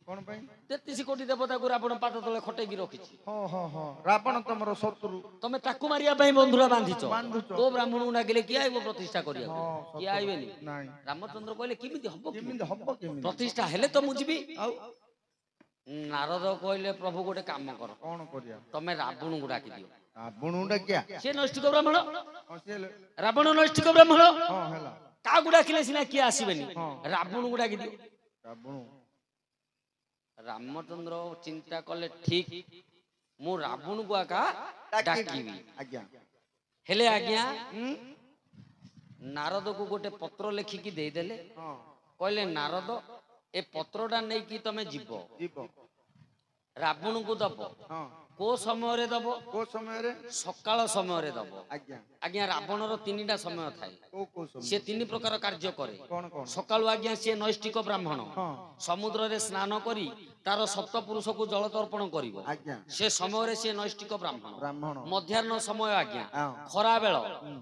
କଣ ପାଇଁ? 33 କୋଟି ଦେବତାକୁ ରାବଣ ପାଦ ତଳେ ଖଟେଇକି ରଖିଛି। ହଁ ହଁ ହଁ ରାବଣ ତମର ଶତ୍ରୁ। ତମେ ତାକୁ ମାରିବା ପାଇଁ ବନ୍ଧୁରା ବାନ୍ଧିଛ। ବାନ୍ଧୁଛ। କୋ ବ୍ରାହ୍ମଣକୁ ଡାକିଲେ କିଏ ଆଇବ ପ୍ରତିଷ୍ଠା କରିବାକୁ? ହଁ, କିଏ ସତ। ଆଇବେନି। ନାଇଁ। ରାମଚନ୍ଦ୍ର କହିଲେ କେମିତି ହବ, କେମିତି ହବ କେମିତି? ପ୍ରତିଷ୍ଠା ହେଲେ ତ ମୁଁ ଯିବି। ଆଉ ନାରଦ କହିଲେ ପ୍ରଭୁ ଗୋଟେ କାମ କର, କଣ କରିବା? ତମେ ରାବଣକୁ ଡାକି ଦିଅ। ରାବଣକୁ ଡାକିଆ? ସିଏ ନୈଷ୍ଠିକ ବ୍ରାହ୍ମଣ, ହଁ ସିଏ ରାବଣ ନୈଷ୍ଠିକ ବ୍ରାହ୍ମଣ। ହଁ ହେଲା। କାହାକୁ ଡାକିଲେ ସିନା କିଏ ଆସିବେନି, ହଁ। ରାବଣକୁ ଡାକି ଦିଅ। ରାବଣ ରାମଚନ୍ଦ୍ର ଚିନ୍ତା କଲେ ଠିକ, ମୁଁ ରାବଣକୁ ଆକା ଡାକିବି। ଆଜ୍ଞା। ହେଲେ ଆଜ୍ଞା ନାରଦକୁ ଗୋଟେ ପତ୍ର ଲେଖିକି ଦେଇଦେଲେ। ହଁ କହିଲେ ନାରଦ ଏ ପତ୍ରଟା ନେଇକି ତମେ ଯିବ, ଯିବ। ରାବଣକୁ ଦବ। ହଁ କୋଉ ସମୟରେ ଦବ? କୋଉ ସମୟରେ? ସକାଳ ସମୟରେ ଦବ। ଆଜ୍ଞା। ଆଜ୍ଞା ରାବଣର 3ଟା ସମୟ ଥାଏ, କୋଉ ସମୟ? ସେ 3 ପ୍ରକାର କାର୍ଯ୍ୟ କରେ। କଣ କଣ? ସକାଳୁ ଆଜ୍ଞା ସିଏ ନୈଷ୍ଠିକ ବ୍ରାହ୍ମଣ, ହଁ ସମୁଦ୍ରରେ ସ୍ନାନ କରି ତାର ସପ୍ତପୁରୁଷକୁ ଜଳ ତର୍ପଣ କରିବ। ଆଜ୍ଞା। ସେ ସମୟରେ ସିଏ ନୈଷ୍ଠିକ ବ୍ରାହ୍ମଣ। ବ୍ରାହ୍ମଣ। ମଧ୍ୟାହ୍ନ ସମୟ ଆଜ୍ଞା ହଁ। ଖରା ବେଳ,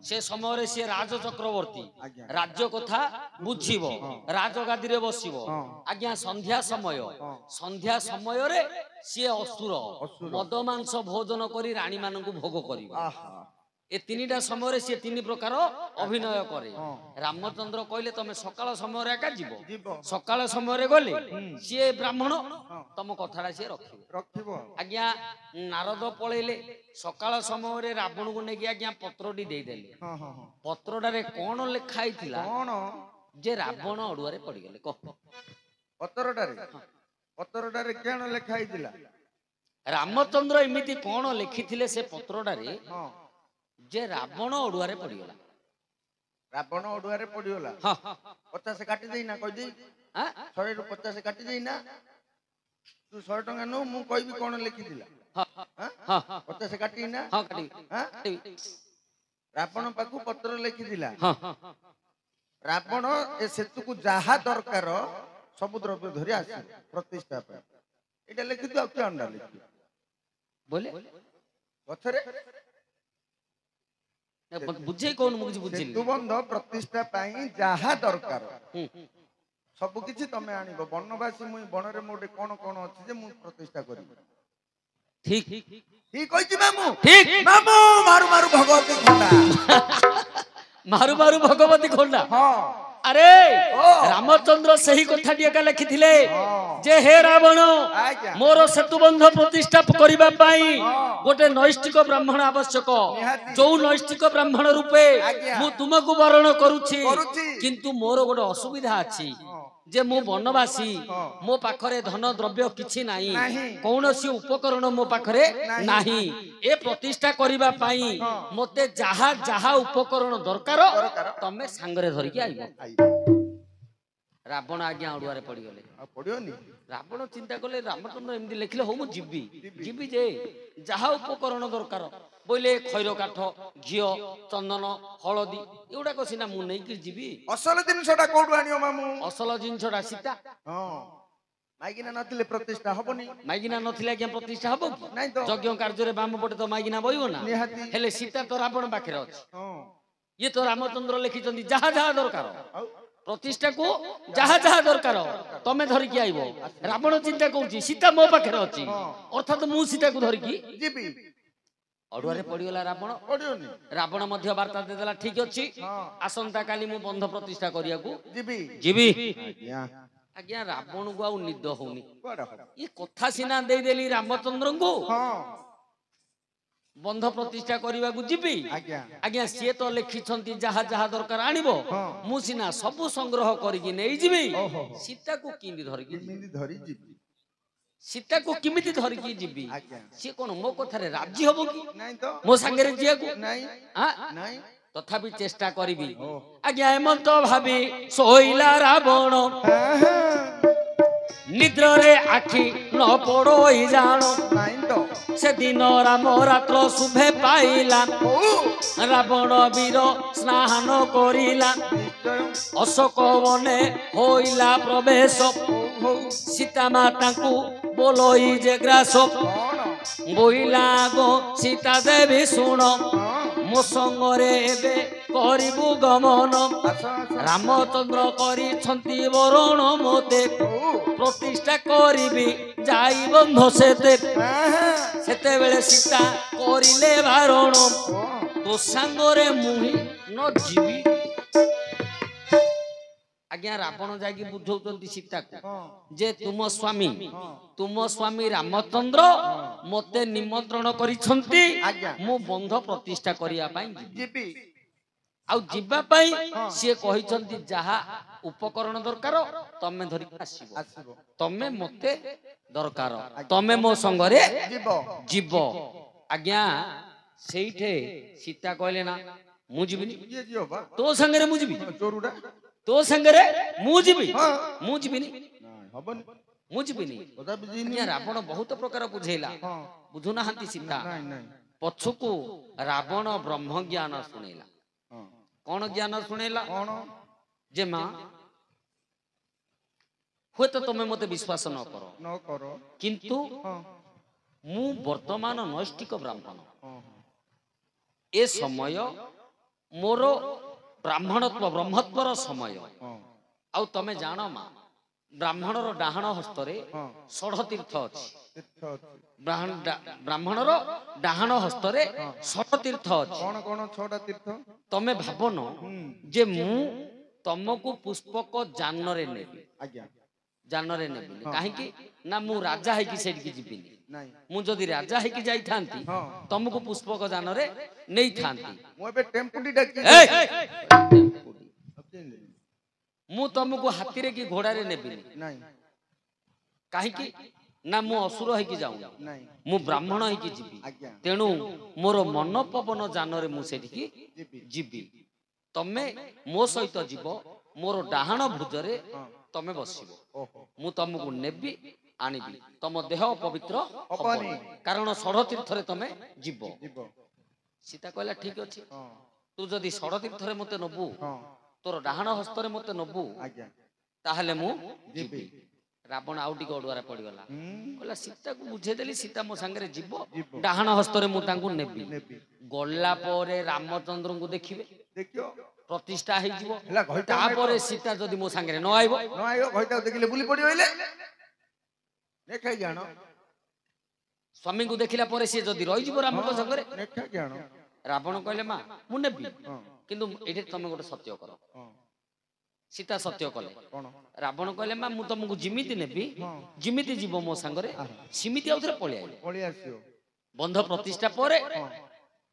ସେ ସମୟରେ ସିଏ ରାଜ ଚକ୍ରବର୍ତ୍ତୀ, ଆଜ୍ଞା। ରାଜ୍ୟ କଥା ବୁଝିବ, ରାଜଗାଦିରେ ବସିବ। ହଁ। ଆଜ୍ଞା ସନ୍ଧ୍ୟା ସମୟ, ହଁ। ସନ୍ଧ୍ୟା ସମୟରେ ସିଏ ଅସୁର ଅସୁର। ମଦ ମାଂସ ଭୋଜନ କରି ରାଣୀ ମାନଙ୍କୁ ଭୋଗ କରିବ। ଆହା। ଏ 3ଟା ସମୟରେ ସିଏ 3 ପ୍ରକାର ଅଭିନୟ କରେ। ହଁ। ରାମଚନ୍ଦ୍ର କହିଲେ ତମେ ସକାଳ ସମୟରେ ଏକା ଯିବ। ଯିବ। ସକାଳ ସମୟରେ ଗଲେ ସିଏ ବ୍ରାହ୍ମଣ, ତମ କଥାଟା ସିଏ ରଖିବ। ରଖିବ। ଆଜ୍ଞା ନାରଦ ପଳେଇଲେ। ସକାଳ ସମୟରେ ରାବଣକୁ ନେଇକି ଆଜ୍ଞା ପତ୍ରଟି ଦେଇଦେଲେ। ହଁ ହଁ ହଁ। ପତ୍ରଟାରେ କଣ ଲେଖା ହେଇଥିଲା କଣ? ଯେ ରାବଣ ଅଡୁଆରେ ପଡିଗଲେ। କହ। ପତ୍ରଟାରେ? ପତ୍ରଟାରେ କଣ ଲେଖା ହେଇଥିଲା? ରାମଚନ୍ଦ୍ର ଏମିତି କଣ ଲେଖିଥିଲେ ସେ ପତ୍ରଟାରେ ହଁ। ଯେ ରାବଣ ଅଡୁଆରେ ପଡିଗଲା। ରାବଣ ଅଡୁଆରେ ପଡିଗଲା। 50 କାଟି ଦେଇନା କହିଦେଇ। 100 ରୁ 50 କାଟି ଦେଇନା। ତୁ 100 ଟଙ୍କା ନଉ, ମୁଁ କହିବି କଣ ଲେଖିଥିଲା। 50 କାଟିନା। ରାବଣ ପାଖକୁ ପତ୍ର ଲେଖିଥିଲା। ରାବଣ ଏ ସେତୁକୁ ଯାହା ଦରକାର ସବୁ ଦ୍ରବ୍ୟ ଧରି ଆସିବ ପ୍ରତିଷ୍ଠା ପାଇଁ। ଏଇଟା ଲେଖିଥିବ। ଆଉ କିଏ ଲେଖିବ ବୋଲେ ଗଛରେ? ବୁଝେଇ କହୁନ, ମୁଁ କିଛି ବୁଝିଲି। ସେତୁ ବନ୍ଧ ପ୍ରତିଷ୍ଠା ପାଇଁ ଯାହା ଦରକାର ସବୁ କିଛି ତମେ ଆଣିବ। ବନବାସୀ ମୁଇଁ ବନରେ ମୋର କଣ କଣ ଅଛି ଯେ ମୁଁ ପ୍ରତିଷ୍ଠା କରିବି। ଠିକ ଠିକ କହିଛି ମାମୁଁ? ଠିକ। ମାମୁଁ ମାରୁ ମାରୁ ଭଗବତୀ ଖଣ୍ଡା। ମାରୁ ମାରୁ ଭଗବତୀ ଖଣ୍ଡା। ହଁ। ଆରେ ରାମଚନ୍ଦ୍ର ସେହି କଥାଟି ଏକା ଲେଖିଥିଲେ ଯେ ହେ ରାବଣ, ଆଜ୍ଞା। ମୋର ସେତୁ ବନ୍ଧ ପ୍ରତିଷ୍ଠା କରିବା ପାଇଁ ଗୋଟେ ନୈଷ୍ଠିକ ବ୍ରାହ୍ମଣ ଆବଶ୍ୟକ। ନିହାତି। ଯୋଉ ନୈଷ୍ଠିକ ବ୍ରାହ୍ମଣ ରୂପେ ଆଜ୍ଞା। ମୁଁ ତୁମକୁ ବରଣ କରୁଛି, କରୁଛି। କିନ୍ତୁ ମୋର ଗୋଟେ ଅସୁବିଧା ଅଛି ଯେ ମୁଁ ବନବାସୀ, ମୋ ପାଖରେ ଧନ ଦ୍ରବ୍ୟ କିଛି ନାହିଁ, କୌଣସି ଉପକରଣ ମୋ ପାଖରେ ନାହିଁ। ଏ ପ୍ରତିଷ୍ଠା କରିବା ପାଇଁ ମତେ ଯାହା ଯାହା ଉପକରଣ ଦରକାର ତମେ ସାଙ୍ଗରେ ଧରିକି ଆଇବ। ରାବଣ ଆଜ୍ଞା ଅଡୁଆରେ ପଡିଗଲେ। ଆଉ ପଡିବନି? ରାବଣ ଚିନ୍ତା କଲେ ରାମଚନ୍ଦ୍ର ଏମିତି ଲେଖିଲେ, ହଉ ମୁଁ ଯିବି ଯେ ଯାହା ଉପକରଣ ଦରକାର ବୋଇଲେ ଖଇର କାଠ, ଘିଅ, ଚନ୍ଦନ, ହଳଦୀ ଏଗୁଡାକ ସିନା ମୁଁ ନେଇକି ଯିବି। ଅସଲ ଜିନିଷଟା କୋଉଠୁ ଆଣିବ ମାମୁଁ? ଅସଲ ଜିନିଷଟା ସୀତା। ମାଇକିନା ନଥିଲେ ପ୍ରତିଷ୍ଠା ହବନି। ମାଇକିନା ନଥିଲେ ଆଜ୍ଞା ପ୍ରତିଷ୍ଠା ହବ କି? ନାଇଁ ତ। ଯଜ୍ଞ କାର୍ଯ୍ୟରେ ବାମ ପଟେ ତ ମାଇକିନା ବଇବ ନା। ନିହାତି। ହେଲେ ସୀତା ତ ରାବଣ ପାଖରେ ଅଛି। ଇଏ ତ ରାମଚନ୍ଦ୍ର ଲେଖିଛନ୍ତି ଯାହା ଯାହା ଦରକାର ପ୍ରତିଷ୍ଠାକୁ, ଯାହା ଯାହା ଦରକାର ତମେ ଧରିକି ଆଇବ। ରାବଣ ଚିନ୍ତା କରୁଛି ସୀତା ମୋ ପାଖରେ ଅଛି, ଅର୍ଥାତ ମୁଁ ସୀତାକୁ ଧରିକି ଯିବି। ଅଡୁଆରେ ପଡିଗଲା ରାବଣ। ପଡିବନି? ରାବଣ ମଧ୍ୟ ବାର୍ତ୍ତା ଦେଇଦେଲା, ଠିକ ଅଛି ଆସନ୍ତା କାଲି ମୁଁ ବନ୍ଧ ପ୍ରତିଷ୍ଠା କରିବାକୁ ଯିବି। ଆଜ୍ଞା। ଆଜ୍ଞା ରାବଣକୁ ଆଉ ନିଦ ହଉନି। କୁଆଡେ ହବ? ଇଏ କଥା ସିନା ଦେଇଦେଲି ରାମଚନ୍ଦ୍ରଙ୍କୁ ବନ୍ଧ ପ୍ରତିଷ୍ଠା କରିବାକୁ ଯିବି। ଆଜ୍ଞା ସିଏ ତ ଲେଖିଛନ୍ତି ଯାହା ଯାହା ଦରକାର ଆଣିବ, ମୁଁ ସିନା ସବୁ ସଂଗ୍ରହ କରିକି ନେଇଯିବି, ସୀତାକୁ କେମିତି ଧରିକି ଧରି ଯିବି? ସୀତାକୁ କେମିତି ଧରିକି ଯିବି? ଆଜ୍ଞା ସିଏ କଣ ମୋ କଥାରେ ରାଜି ହବ କି ନାଇଁ ତ ମୋ ସାଙ୍ଗରେ ଯିବାକୁ? ନାଇଁ ଆଁ? ନାଇଁ ତଥାପି ଚେଷ୍ଟା କରିବି। ଓ ଆଜ୍ଞା ଏମନ୍ତ ଭାବି ଶୋଇଲା ରାବଣ, ନିଦ୍ରରେ ଆଖି ନ ପୋଡଇ ଜାଣ, ନାଇଁ ତ ସେଦିନ ରାମ ରାତ୍ର ଶୁଭେ ପାଇଲା, ହଉ ରାବଣ ବୀର ସ୍ନାନ କରିଲା, ନିଶ୍ଚୟ ଅଶୋକ ବନେ ହୋଇଲା ପ୍ରବେଶ, ହଉ ହଉ ସୀତା ମାତାଙ୍କୁ ବୋଲଇ ଯେ ଗ୍ରାସ, କଣ ବୋଇଲା ଗো ସୀତା ଦେବୀ ଶୁଣ, ହଁ ମୋ ସଙ୍ଗରେ ଏବେ କରିବୁ ଗମନ, ଆସ ଆସ ରାମଚନ୍ଦ୍ର କରିଛନ୍ତି ବରଣ ମୋତେ, ହଉ ପ୍ରତିଷ୍ଠା କରିବି ଯାଇ ବନ୍ଧ ସେତେ, ହଁ ସେତେବେଳେ ସୀତା କରିଲେ ବାରଣ, ହଁ ତୋ ସାଙ୍ଗରେ ମୁହିଁ ନ ଯିବି। ଆଜ୍ଞା ରାବଣ ଯାଇକି ବୁଝଉଛନ୍ତି ସୀତାକୁ ଯେ ତୁମ ସ୍ୱାମୀ ରାମଚନ୍ଦ୍ର ମତେ ନିମନ୍ତ୍ରଣ କରିଛନ୍ତି, ଆଜ୍ଞା ମୁଁ ବନ୍ଧ ପ୍ରତିଷ୍ଠା କରିବା ପାଇଁ ଯିବି। ଯିବି ଆଉ ଯିବା ପାଇଁ ସିଏ କହିଛନ୍ତି ଯାହା ଉପକରଣ ଦରକାର ତମେ ଧରିକି ଆସିବ, ଆସିବ ତମେ ମତେ ଦରକାର, ତମେ ମୋ ସଙ୍ଗରେ ଯିବ ଯିବ। ଆଜ୍ଞା ସେଇଠେ ସୀତା କହିଲେ ନା ମୁଁ ଯିବିନି, କିଏ ଯିବ ବା ତୋ ସାଙ୍ଗରେ ମୁଁ ଯିବି, ଚୋରୁଟା ତୋ ସାଙ୍ଗରେ ମୁଁ ଯିବି, ହଁ ମୁଁ ଯିବିନି, ନାଇଁ ହବନି ମୁଁ ଯିବିନି। କଦାପି ଯିନି ଆଜ୍ଞା ରାବଣ ବହୁତ ପ୍ରକାର ବୁଝେଇଲା, ହଁ ବୁଝୁନାହାନ୍ତି ସୀତା। ନାଇଁ ନାଇଁ ପଛକୁ ରାବଣ ବ୍ରହ୍ମ ଜ୍ଞାନ ଶୁଣେଇଲା। ହଁ କଣ ଜ୍ଞାନ ଶୁଣେଇଲା? କଣ ଯେ ମା ହୁଏତ ତମେ ମତେ ବିଶ୍ୱାସ ନ କର, ନ କର କିନ୍ତୁ ହଁ ମୁଁ ବର୍ତ୍ତମାନ ନୈଷ୍ଠିକ ବ୍ରାହ୍ମଣ, ହଁ ଏ ସମୟ ମୋର ବ୍ରାହ୍ମଣତ୍ବ ବ୍ରହ୍ମତ୍ବର ସମୟ। ହଁ ଆଉ ତମେ ଜାଣ ମା ବ୍ରାହ୍ମଣର ଡାହାଣ ହସ୍ତରେ ହଁ ଷଢ଼ ତୀର୍ଥ ଅଛି, ତୀର୍ଥ ଅଛି ବ୍ରାହ୍ମଣର ଡାହାଣ ହସ୍ତରେ ଷଢ଼ ତୀର୍ଥ ଅଛି। କଣ କଣ ଛଅଟା ତୀର୍ଥ ତମେ ଭାବନ ଯେ ମୁଁ ତମକୁ ପୁଷ୍ପକ ଯାନରେ ନେବି, ଆଜ୍ଞା ଯାନରେ ନେବିନି, ହଁ। କାହିଁକି ନା ମୁଁ ରାଜା ହେଇକି ସେଇଠିକି ଯିବିନି। ନାଇଁ ମୁଁ ଯଦି ରାଜା ହେଇକି ଯାଇଥାନ୍ତି ହଁ ତମକୁ ପୁଷ୍ପକ ଯାନରେ ନେଇଥାନ୍ତି। ମୁଁ ଏବେ ଟେମ୍ପୁଟି ଡାକି ଏଇ! ମୁଁ ତମକୁ ହାତୀରେ କି ଘୋଡାରେ ନେବିନି, ନାଇଁ କାହିଁକି ନା ମୁଁ ଅସୁର ହେଇକି ଯାଉନି, ନାଇଁ ମୁଁ ବ୍ରାହ୍ମଣ ହେଇକି ଯିବି। ଆଜ୍ଞା ତେଣୁ ମୋର ମନ ପବନ ଯାନରେ ମୁଁ ସେଠିକି ଯିବି ଯିବି। ତମେ ମୋ ସହିତ ଯିବ, ମୋର ଡାହାଣ ଭୁଜରେ ହଁ ତମେ ବସିବ, ଓହୋ ମୁଁ ତମକୁ ନେବି ଆଣିବି, ତମ ଦେହ ପବିତ୍ର ହବନି। ହବନି, କାରଣ ଷଢ଼ ତୀର୍ଥରେ ତମେ ଯିବ। ଯିବ ସୀତା କହିଲା ଠିକ ଅଛି, ହଁ ତୁ ଯଦି ଷଢ଼ ତୀର୍ଥରେ ମତେ ନବୁ, ହଁ ତୋର ଡାହାଣ ହସ୍ତରେ ମତେ ନବୁ, ଆଜ୍ଞା ତାହେଲେ ମୁଁ ଯିବି। ଯିବି। ରାବଣ ଆଉ ଟିକେ ଅଡୁଆରେ ପଡିଗଲା, ହୁଁ କହିଲା ସୀତାକୁ ବୁଝେଇଦେଲି, ସୀତା ମୋ ସାଙ୍ଗରେ ଯିବ, ଯିବ ଡାହାଣ ହସ୍ତରେ ମୁଁ ତାଙ୍କୁ ନେବି। ନେବି ଗଲା ପରେ ରାମଚନ୍ଦ୍ରଙ୍କୁ ଦେଖିବେ, ଦେଖିବ ପ୍ରତିଷ୍ଠା ହେଇଯିବ, ହେଲା ଘଇତା ତାପରେ ସୀତା ଯଦି ମୋ ସାଙ୍ଗରେ ନ ଆଇବ, ନ ଆଇବ ଘଇତାକୁ ଦେଖିଲେ ବୁଲି ପଡିବ ହେଲେ ଦେଖାଇ ଜାଣ ସ୍ୱାମୀଙ୍କୁ ଦେଖିଲା ପରେ ସିଏ ଯଦି ରହିଯିବ ରାମଙ୍କ ସାଙ୍ଗରେ, ଦେଖାଇ ଜାଣ ରାବଣ କହିଲେ ମା ମୁଁ ନେବି, ହଁ କିନ୍ତୁ ଏଠି ତମେ ଗୋଟେ ସତ୍ୟ କର। ହଁ ସୀତା ସତ୍ୟ କଲେ। କଣ ରାବଣ କହିଲେ ମା ମୁଁ ତମକୁ ଯେମିତି ନେବି, ହଁ ଯେମିତି ଯିବ ମୋ ସାଙ୍ଗରେ ସେମିତି ଆଉ ଥରେ ପଳେଇ ଆଇବ। ପଳେଇ ଆସିବ ବନ୍ଧ ପ୍ରତିଷ୍ଠା ପରେ ହଁ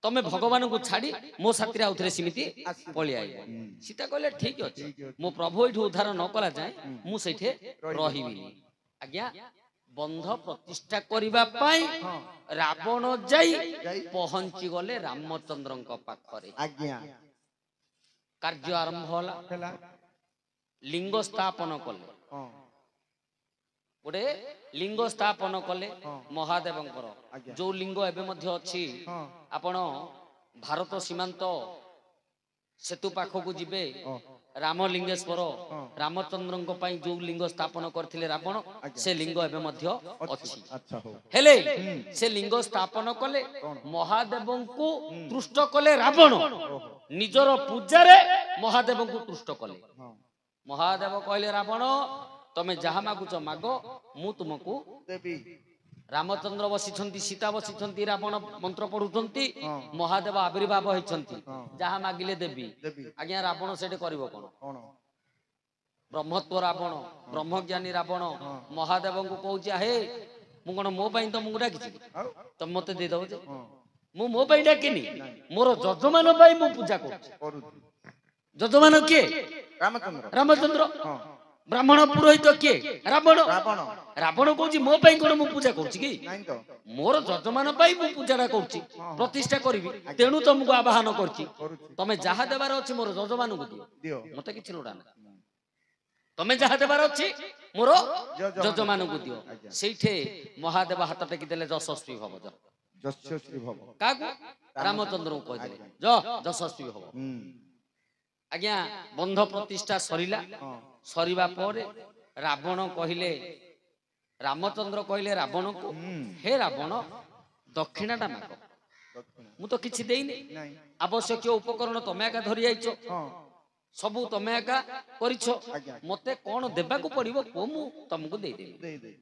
ତମେ ଭଗବାନଙ୍କୁ ଛାଡି ମୋ ସାଥିରେ ଆଉ ଥରେ ସେମିତି ଆସିବ। ପଳେଇ ଆଇବ। ସୀତା କହିଲେ ଠିକ ଅଛି, ଠିକ ଅଛି। ମୋ ପ୍ରଭୁ ଏଇଠୁ ଉଦ୍ଧାର ନ କଲା ଯାଏ ମୁଁ ସେଇଠି ରହିବିନି। ଆଜ୍ଞା ବନ୍ଧ ପ୍ରତିଷ୍ଠା କରିବା ପାଇଁ ହଁ ରାବଣ ଯାଇ ପହଞ୍ଚି ଗଲେ ରାମଚନ୍ଦ୍ରଙ୍କ ପାଖରେ। ଆଜ୍ଞା କାର୍ଯ୍ୟ ଆରମ୍ଭ ହେଲା, ହେଲା ଲିଙ୍ଗ ସ୍ଥାପନ କଲେ, ହଁ ଗୋଟେ ଲିଙ୍ଗ ସ୍ଥାପନ କଲେ ହଁ ମହାଦେବଙ୍କର, ଆଜ୍ଞା ଯୋଉ ଲିଙ୍ଗ ଏବେ ମଧ୍ୟ ଅଛି। ହଁ ଆପଣ ଭାରତ ସୀମାନ୍ତ ସେତୁ ପାଖକୁ ଯିବେ, ଓ ରାମଲିଙ୍ଗେଶ୍ୱର ହଁ ରାମଚନ୍ଦ୍ରଙ୍କ ପାଇଁ ଯୋଉ ଲିଙ୍ଗ ସ୍ଥାପନ କରିଥିଲେ ରାବଣ, ଆଜ୍ଞା ସେ ଲିଙ୍ଗ ଏବେ ମଧ୍ୟ ଅଛି। ଆଚ୍ଛା ହଉ ହେଲେ ସେ ଲିଙ୍ଗ ସ୍ଥାପନ କଲେ, କଣ ମହାଦେବଙ୍କୁ ତୁଷ୍ଟ କଲେ ରାବଣ, ଓହୋ ନିଜର ପୂଜାରେ ମହାଦେବଙ୍କୁ ତୁଷ୍ଟ କଲେ। ହଁ ମହାଦେବ କହିଲେ ରାବଣ ତମେ ଯାହା ମାଗୁଛ ମାଗ, ମୁଁ ତୁମକୁ ଦେବି ରାମଚନ୍ଦ୍ର ବସିଛନ୍ତି, ସୀତା ବସିଛନ୍ତି, ରାବଣ ମନ୍ତ୍ର ପଢୁଛନ୍ତି, ହଁ ମହାଦେବ ଆବିର୍ଭାବ ହେଇଛନ୍ତି, ହଁ ଯାହା ମାଗିଲେ ଦେବି। ଦେବି ଆଜ୍ଞା ରାବଣ ସେଠି କରିବ କଣ? କଣ ବ୍ରହ୍ମତ୍ବ ରାବଣ, ବ୍ରହ୍ମଜ୍ଞାନୀ ରାବଣ ହଁ ମହାଦେବଙ୍କୁ କହୁଛି ହେ ମୁଁ କଣ ମୋ ପାଇଁ ତମକୁ ଡାକିଛି, ଆଉ ତମେ ମତେ ଦେଇଦବ ଯେ? ହଁ ମୁଁ ମୋ ପାଇଁ ଡାକିନି, ମୋର ଯଜମାନ ପାଇଁ ମୁଁ ପୂଜା କରୁଛି। କରୁଛି ଯଜମାନ କିଏ? ରାମଚନ୍ଦ୍ର ରାମଚନ୍ଦ୍ର। ହଁ ब्राह्मण पुरोहित किए रावण रावण रावण कहूँ मो पाई कोन मु पूजा करूची कि नहीं तो मोर जजमान पाई मु पूजाटा करूची प्रतिष्ठा करिवि तेणु तुमको आवाहन करची करूची तमे जहा देबार अछि मोर जजमान को दियो दियो मते किछि लोडा ना तमे जहा देबार अछि मोर जजमान को दियो सेठे महादेव हाथ टेकी देले यशस्वी भव जस्यश्री भव काकू रामचंद्र को कह देले ज यशस्वी भव आज्ञा बंध प्रतिष्ठा सरिला सरिबा पर रावण कहिले रामचंद्र कहले रावण को हे रावण दक्षिणाटा माग मु तो किछि देइनी नहीं आवश्यक उपकरण तमे एका धरि आइछो सबु तमे एका करिछो मते कोन देबाकू पड़िबो को मु तुमको दे देबी दे दे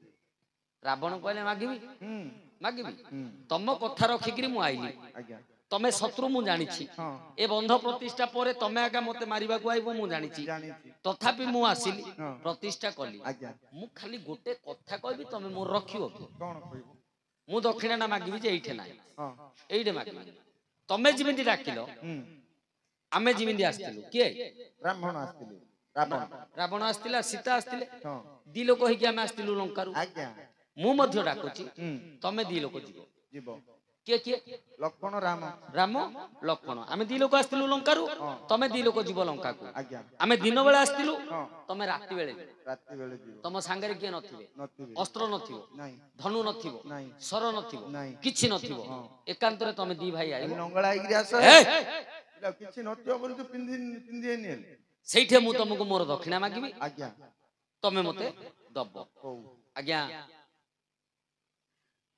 रावण कहले मागिबी मागिबी तम कथा रखिकरी मु आइली आज्ञा तमे शत्रु मु जानिछि ए बंध प्रतिष्ठा परे तमे एका मते मारिबाकू आइबो मु जानिछि जानी तथापि मु आसिली प्रतिष्ठा कली आज्ञा मु खाली गोटे कथा कहबी तमे मोर रखियो कौन कहबो मु दक्षिणा ना मागिबी जे एठे नाही हां एइडे मागिबी तमे जिमिति डाकिलो आमे जिमिति आस्तिलु के ब्राह्मण आस्तिले रावण रावण आस्तिला सीता आस्तिले हां दी लोक होइके आमे आस्तिलु लंकारु आज्ञा मु मध्य डाकुची तमे दी लोक जीवो जीव के के लक्ष्मण राम राम लक्ष्मण आमे दी लोक आस्तिलु लंकारु तमे दी लोक जीव लंका को आज्ञा आमे दिन बेला आस्तिलु तमे राति बेले रात्रि बेले जीव तम सांगरे के नथिबे नथिबे अस्त्र नथिबो नहीं धनु नथिबो नहीं सर नथिबो नहीं किछि नथिबो एकांतरे तमे दी भाई आइबो नंगळा आइग्री आस ए इला किछि नथियो बोली तू पिंधि पिंधि नेल सेठे मु तुमको मोर दक्षिणा मागिबी आज्ञा तमे मते दबो ओ आज्ञा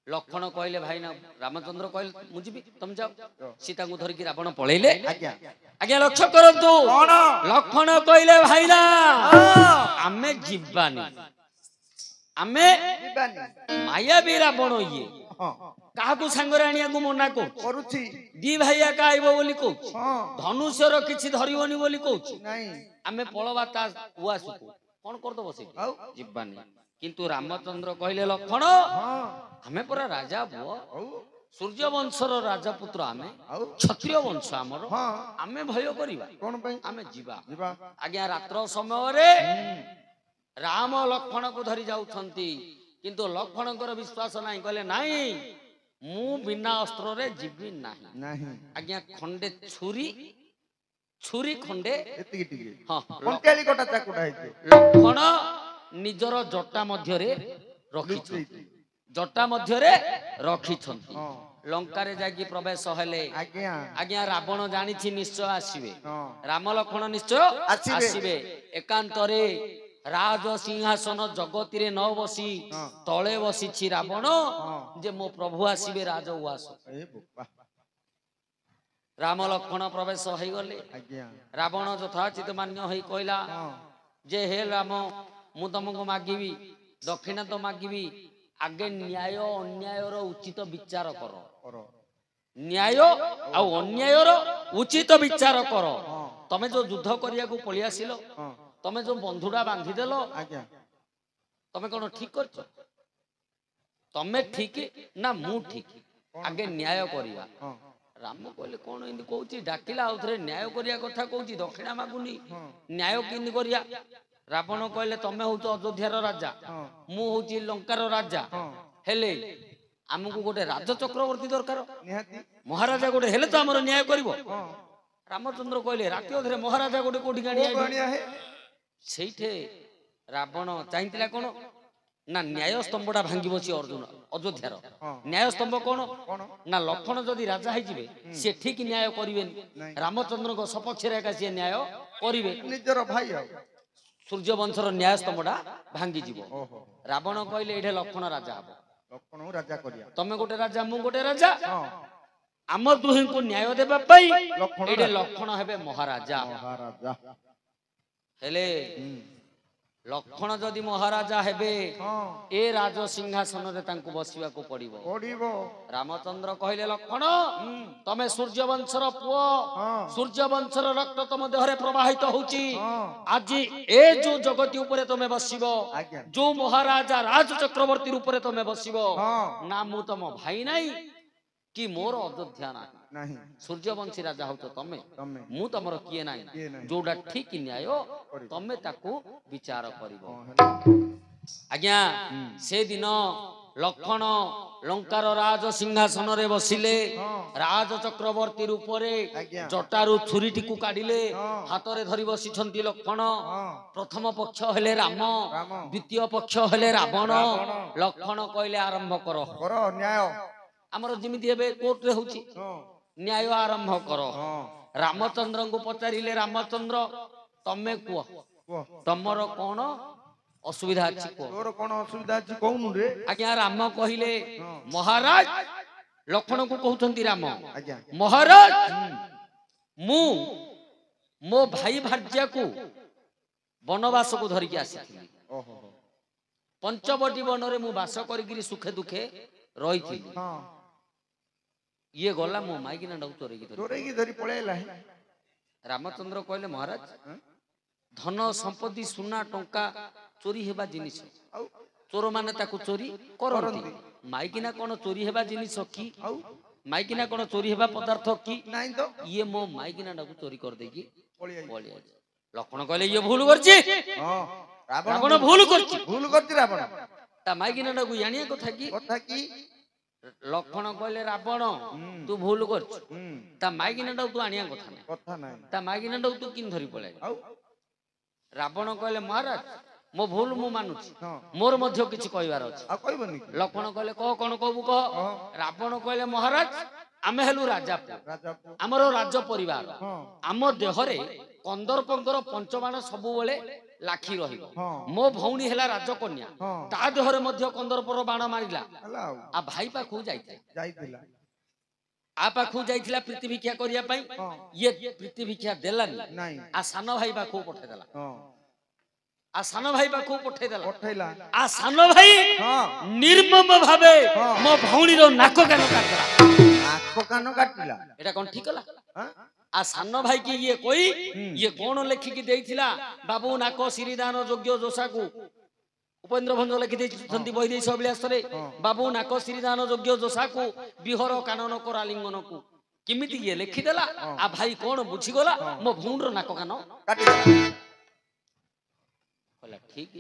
लक्ष्मण कहले भाई ना रामचंद्र कहले मुझी तुम जाओ सीता को धरिकी रावण पळेले आज्ञा आज्ञा लक्ष्य करंतु कोन लक्ष्मण कहले भाई ना आमे जिबानी आमे जीवानी माया भी रावण ये हां काहाकू सांगरे आनिया को मना को करूची दी भाईया का आइबो बोली कहू हां धनुष्यर किछि धरिबोनी बोली कहू नहीं आमे पळवा ता उआसु कोन कर दबो से आउ जिबानी किंतु रामचंद्र कहले लक्ष्मण हां आमे परा राजा बुआ आउ सूर्य वंशर राजा पुत्र आमे आउ क्षत्रिय वंश आमर हां आमे भय करिबा कोन पई आमे जीवा जीवा आज्ञा रात्र समय रे राम लक्ष्मण को धरी जाउछंती किंतु लक्ष्मणकर विश्वास नाही कहले नाही मु बिना अस्त्र रे जीवी नाही नहीं आज्ञा खंडे छुरी छुरी खंडे एतिकी टिके हां कंटेली कोटा चाकुटा हेते लक्ष्मण निजर जटा मध्यरे रखिछंती जटा मध्यरे रखिछंती हां लंका रे जाकी प्रवेश हेले आज्ञा आज्ञा रावण जानिछि निश्चय आसीबे हां राम लक्ष्मण निश्चय आसीबे एकांतरे राज सिंहासन जगती रे न बसी तळे बसीछि रावण जे मो प्रभु आसीबे राज उआस ए बोपा राम लक्ष्मण प्रवेश होई गले आज्ञा रावण यथाचित मान्य होई कहला हां जे हे राम मु तुमको मागिबी दक्षिणा तो मागिबी आगे न्याय अन्याय रो उचित विचार करो करो न्याय आ अन्याय रो उचित विचार करो तमे जो युद्ध करिया को पळि आसिलो हां तमे जो बंधुडा बांधी देलो आज्ञा तमे कोन ठीक करछ तमे ठीक ना मु ठीक आगे न्याय करिया हां राम कहले कोन इंदी कहूची डाकिला आउथरे न्याय करिया कथा कहूची दक्षिणा मागुनी न्याय किंदी करिया रावण कहले तमे होतो अयोध्यार राजा मु होची लंकार राजा हेले हमकु गोटे राज चक्रवर्ती दरकार निहाती महाराजा गोटे हेले तो हमर न्याय करिवो हां रामचंद्र कहले राति अधरे महाराजा गोटे कोठी गाड़ी ओ गणिया हे सेठे रावण चाहिला कोन ना न्याय स्तंभटा भांगी बसी अर्जुन अयोध्यार न्याय स्तंभ कोन कोन ना लक्ष्मण जदि राजा है जिवे से ठीक न्याय करिवेन रामचंद्र को सपक्ष रे का से न्याय करिवे निजर भाई आ सूर्य वंशर न्याय स्तंभटा भांगी जीवो ओहो रावण कहले एठे लक्ष्मण राजा हबो लक्ष्मण राजा करिया तमे गोटे राजा मु गोटे राजा हां आम दुहि को न्याय देबा पई लक्ष्मण एठे लक्ष्मण हेबे महाराजा महाराजा हेले लक्ष्मण जदि महाराजा हेबे हां ए राज सिंहासन रे तांको बसिबा को पड़िबो ओडीबो रामचंद्र कहले लक्ष्मण तमे सूर्य वंशर पुओ हां सूर्य वंशर रक्त तम देहरे प्रवाहित होउची हां आज ए जो जगती ऊपर तमे बसिबो आज्ञा जो महाराजा राज चक्रवर्ती ऊपर तमे बसिबो हां ना मु तम भाई नाही कि मोर अयोध्या नाही सूर्यवंशी राजा हो तमे मु तमर किए नाही जोडा ठीक न्याय तमे ताकू विचार करिवो आज्ञा से दिन लक्ष्मण लंकार राज सिंहासन रे बसिले राज चक्रवर्ती रूप रे जटारू छुरीटी को काढिले हाथ रे धरि बसिछंती लक्ष्मण प्रथम पक्ष हेले राम द्वितीय पक्ष हेले रावण लक्ष्मण कहले आरंभ करो न्याय हमर जिमिति एबे कोर्ट रे होची न्याय आरंभ करो रामचंद्र को पचारिले रामचंद्र तमे कुओ तमरो कोन असुविधा अछि को तोर कोन असुविधा अछि कहूनु रे आज्ञा राम कहिले महाराज लक्ष्मण को कहउछंती राम आज्ञा महाराज मु मो भाई भार्या को वनवास को धरि के आसीथि ओहो पंचवटी वन रे मु वास करिगिरी सुखे दुखे रहिथि हां ये गला मो माइकी ना चोरे की धरी पळेला रामचंद्र कहले महाराज धन संपत्ति सुना टंका चोरी हेबा जिनिस चोर माने ताकू चोरी करंती माइकिना कोन चोरी हेबा जिनिस की माइकिना कोन चोरी हेबा पदार्थ की नाही तो ये मो माइकिना डाकू चोरी कर देकी पळी आइ लक्ष्मण कहले ये भूल करछि हां रावण भूल करछि रावण ता माइकिना डाकू यानिया कथा की लक्ष्मण कहले रावण तू भूल करछ ता माइकिना डाकू तू आनिया कथा नाही ता माइकिना डाकू तू किन धरि पळे रावण कहले महाराज मो भूल मु मानुछि मोर मध्य किछि कहबार अछि आ कहबनी लक्ष्मण कहले कह कोन कहबू कह रावण कहले महाराज आमे हेलु राजा हमरो राज्य परिवार आम देहरे कंदर पंदर पंचबाण सब बेले लाखी रहिबो मो भौणी हेला राजकन्या ता देहरे मध्य कंदर पर बाण मारिला आ भाई पाखु जाइथिला आ पाखु जाइथिला प्रीति भिक्षा करिया पई ये प्रीति भिक्षा देलानी आ सान भाई पाखु पठे देला आ सान भाई पाखु पठे देला आ सान भाई निर्मम भाबे मो भौणी रो नाक कान काटला एटा कोन ठीक ला आ सान भाई की ये कोई ये कोन लेखि की देइथिला बाबू नाक श्रीदान योग्य जोसा को उपेंद्र भंज लिखि देइछंती बहि देइ सबल्यास रे बाबू नाक श्रीदान योग्य जोसा को बिहर कानन को रालिंगन को किमिति ये लिखि देला आ भाई कोन बुझी गला मो भौंडर नाक कान काटि देला बोला ठीक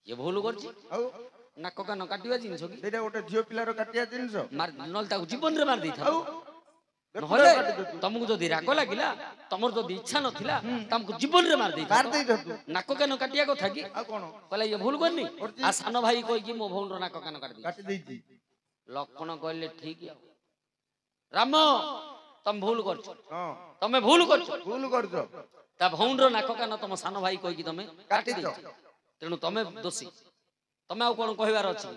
ये भूल करछि औ नाक कान काटिबा जिंस की सेटा गोटे झियो पिलार काटिया जिंस मार नल ताकू जीवन रे मार देइथा নহলে तुमको जदी राग लागिला तमर जदी इच्छा नथिला तुमको जीवन रे मार देइथा नाक कान काटिया कथा की आ कोन कहला ये भूल करनी आ सान भाई कोइ की मो भौंडर नाक कान काटि देइछि लक्ष्मण कहले ठीक है राम तुम भूल करछ हां तमे भूल करछ ता भौंडर नाक कान तम सान भाई कोइ की तमे काटि देइछ तेनु तमे दोषी तमे आ कोन कहबार अछि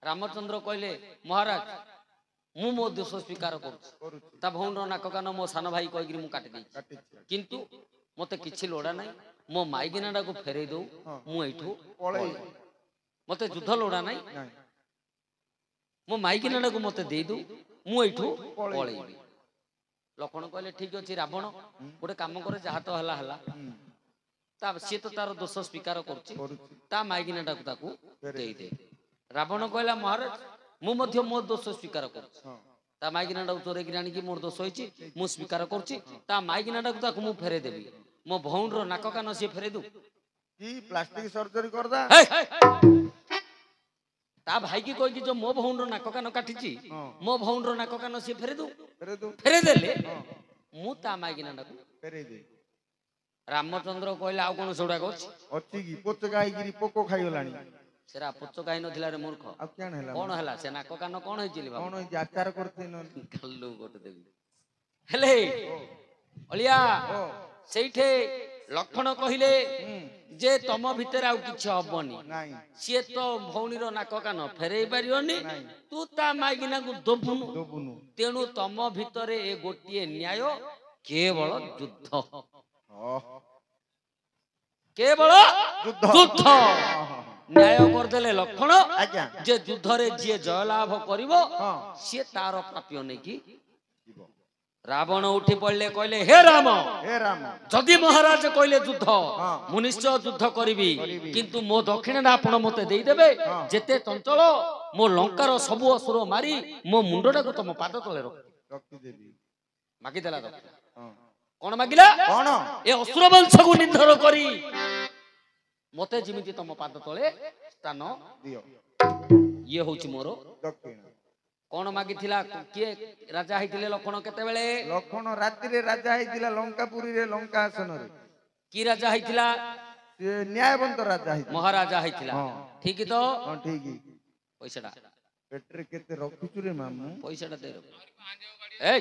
रामचंद्र कहले महाराज मु मो दोष स्वीकार करू ता भौंडर नाक कान मो सान भाई कहि मु काटि देइछ किंतु मते किछि लोडा नै मो माइगिनाडा को फेरै दउ मु एठू पळै मते युद्ध लोडा नै मो माइगिनाडा को मते देइ दउ मु एठू पळै लक्ष्मण कहले ठीक अछि रावण गोटे काम करे जहा तो हला हला ता से तो तार दोष स्वीकार करछि ता माइगिनाडा को ताकू देइ दे रावण कहला महाराज मु मध्य मो दोष स्वीकार करछि ता माइगिनाडा चोरे गिराणी की मोर दोष होइछि मु स्वीकार करछि ता माइगिनाडा को ताकू मु फेरे देबी मो भौंडर नाक कान से फेरे दु की प्लास्टिक सर्जरी करदा ता भाई की कोइ की जो मो भौंडर नाक कान काटिछि मो भौंडर नाक कान से फेरे दु फेरे देले मु ता माइगिनाडा को फेरे दे रामचंद्र कहले आ कोन सोडा गछ अछि की पोच गाई गिरी पोको खाइ गलानी सेरा पुच्च गाई नथिला रे मूर्ख आ केन हैला कोन हैला से नाक कान कोन होइचिली बाबू कोन होइ आचार करते न गल्लू गोटे देबी हेले अलिया सेठे लक्ष्मण कहिले जे तम भितर आ किछ हबनी नाही से तो भौणी रो नाक कान फेरै परियोनी तू ता माइगिना को दोबुनु तेनु तम भितर ए गोटिए न्याय केवल युद्ध केवल युद्ध न्याय करदेले लक्ष्मण जे युद्ध रे जे जय लाभ करिवो से तार प्राप्य नै की ରାବଣ ଉଠି ପଡିଲେ କହିଲେ ହେ ରାମ ଯଦି ମହାରାଜ କହିଲେ ଯୁଦ୍ଧ ମୁଁ ନିଶ୍ଚୟ ଯୁଦ୍ଧ କରିବି କିନ୍ତୁ ମୋ ଦକ୍ଷିଣଟା ଆପଣ ମତେ ଦେଇଦେବେ ଯେତେ ଚଞ୍ଚଳ ମୋ ଲଙ୍କାର ସବୁ ଅସୁର ମାରି ମୋ ମୁଣ୍ଡଟାକୁ ତମ ପାଦ ତଳେ ରଖିଦେବି। ମାଗିଦେଲା ଦକ୍ଷିଣ। କଣ ମାଗିଲା? କଣ? ଏ ଅସୁର ବଂଶକୁ ନିର୍ଦ୍ଧର କରି ମତେ ଯେମିତି ତମ ପାଦ ତଳେ ସ୍ଥାନ ଦିଅ। ଇଏ ହଉଛି ମୋର ଦକ୍ଷିଣ। କଣ ମାଗିଥିଲା? କିଏ ରାଜା ହେଇଥିଲେ ଲକ୍ଷ୍ମଣ? କେତେବେଳେ? ଲକ୍ଷ୍ମଣ ରାତିରେ ରାଜା ହେଇଥିଲା ଲଙ୍କାପୁରୀରେ, ଲଙ୍କା ଆସନରେ। କି ରାଜା ହେଇଥିଲା? ସେ ନ୍ୟାୟବନ୍ତ ରାଜା ହେଇଥିଲା, ମହାରାଜା ହେଇଥିଲା। ଠିକ ତ? ହଁ ଠିକ। ପଇସାଟା ପେଟରେ କେତେ ରଖୁଛୁ ରେ ମାମୁ? ପଇସାଟା ଦେ। ଏଇ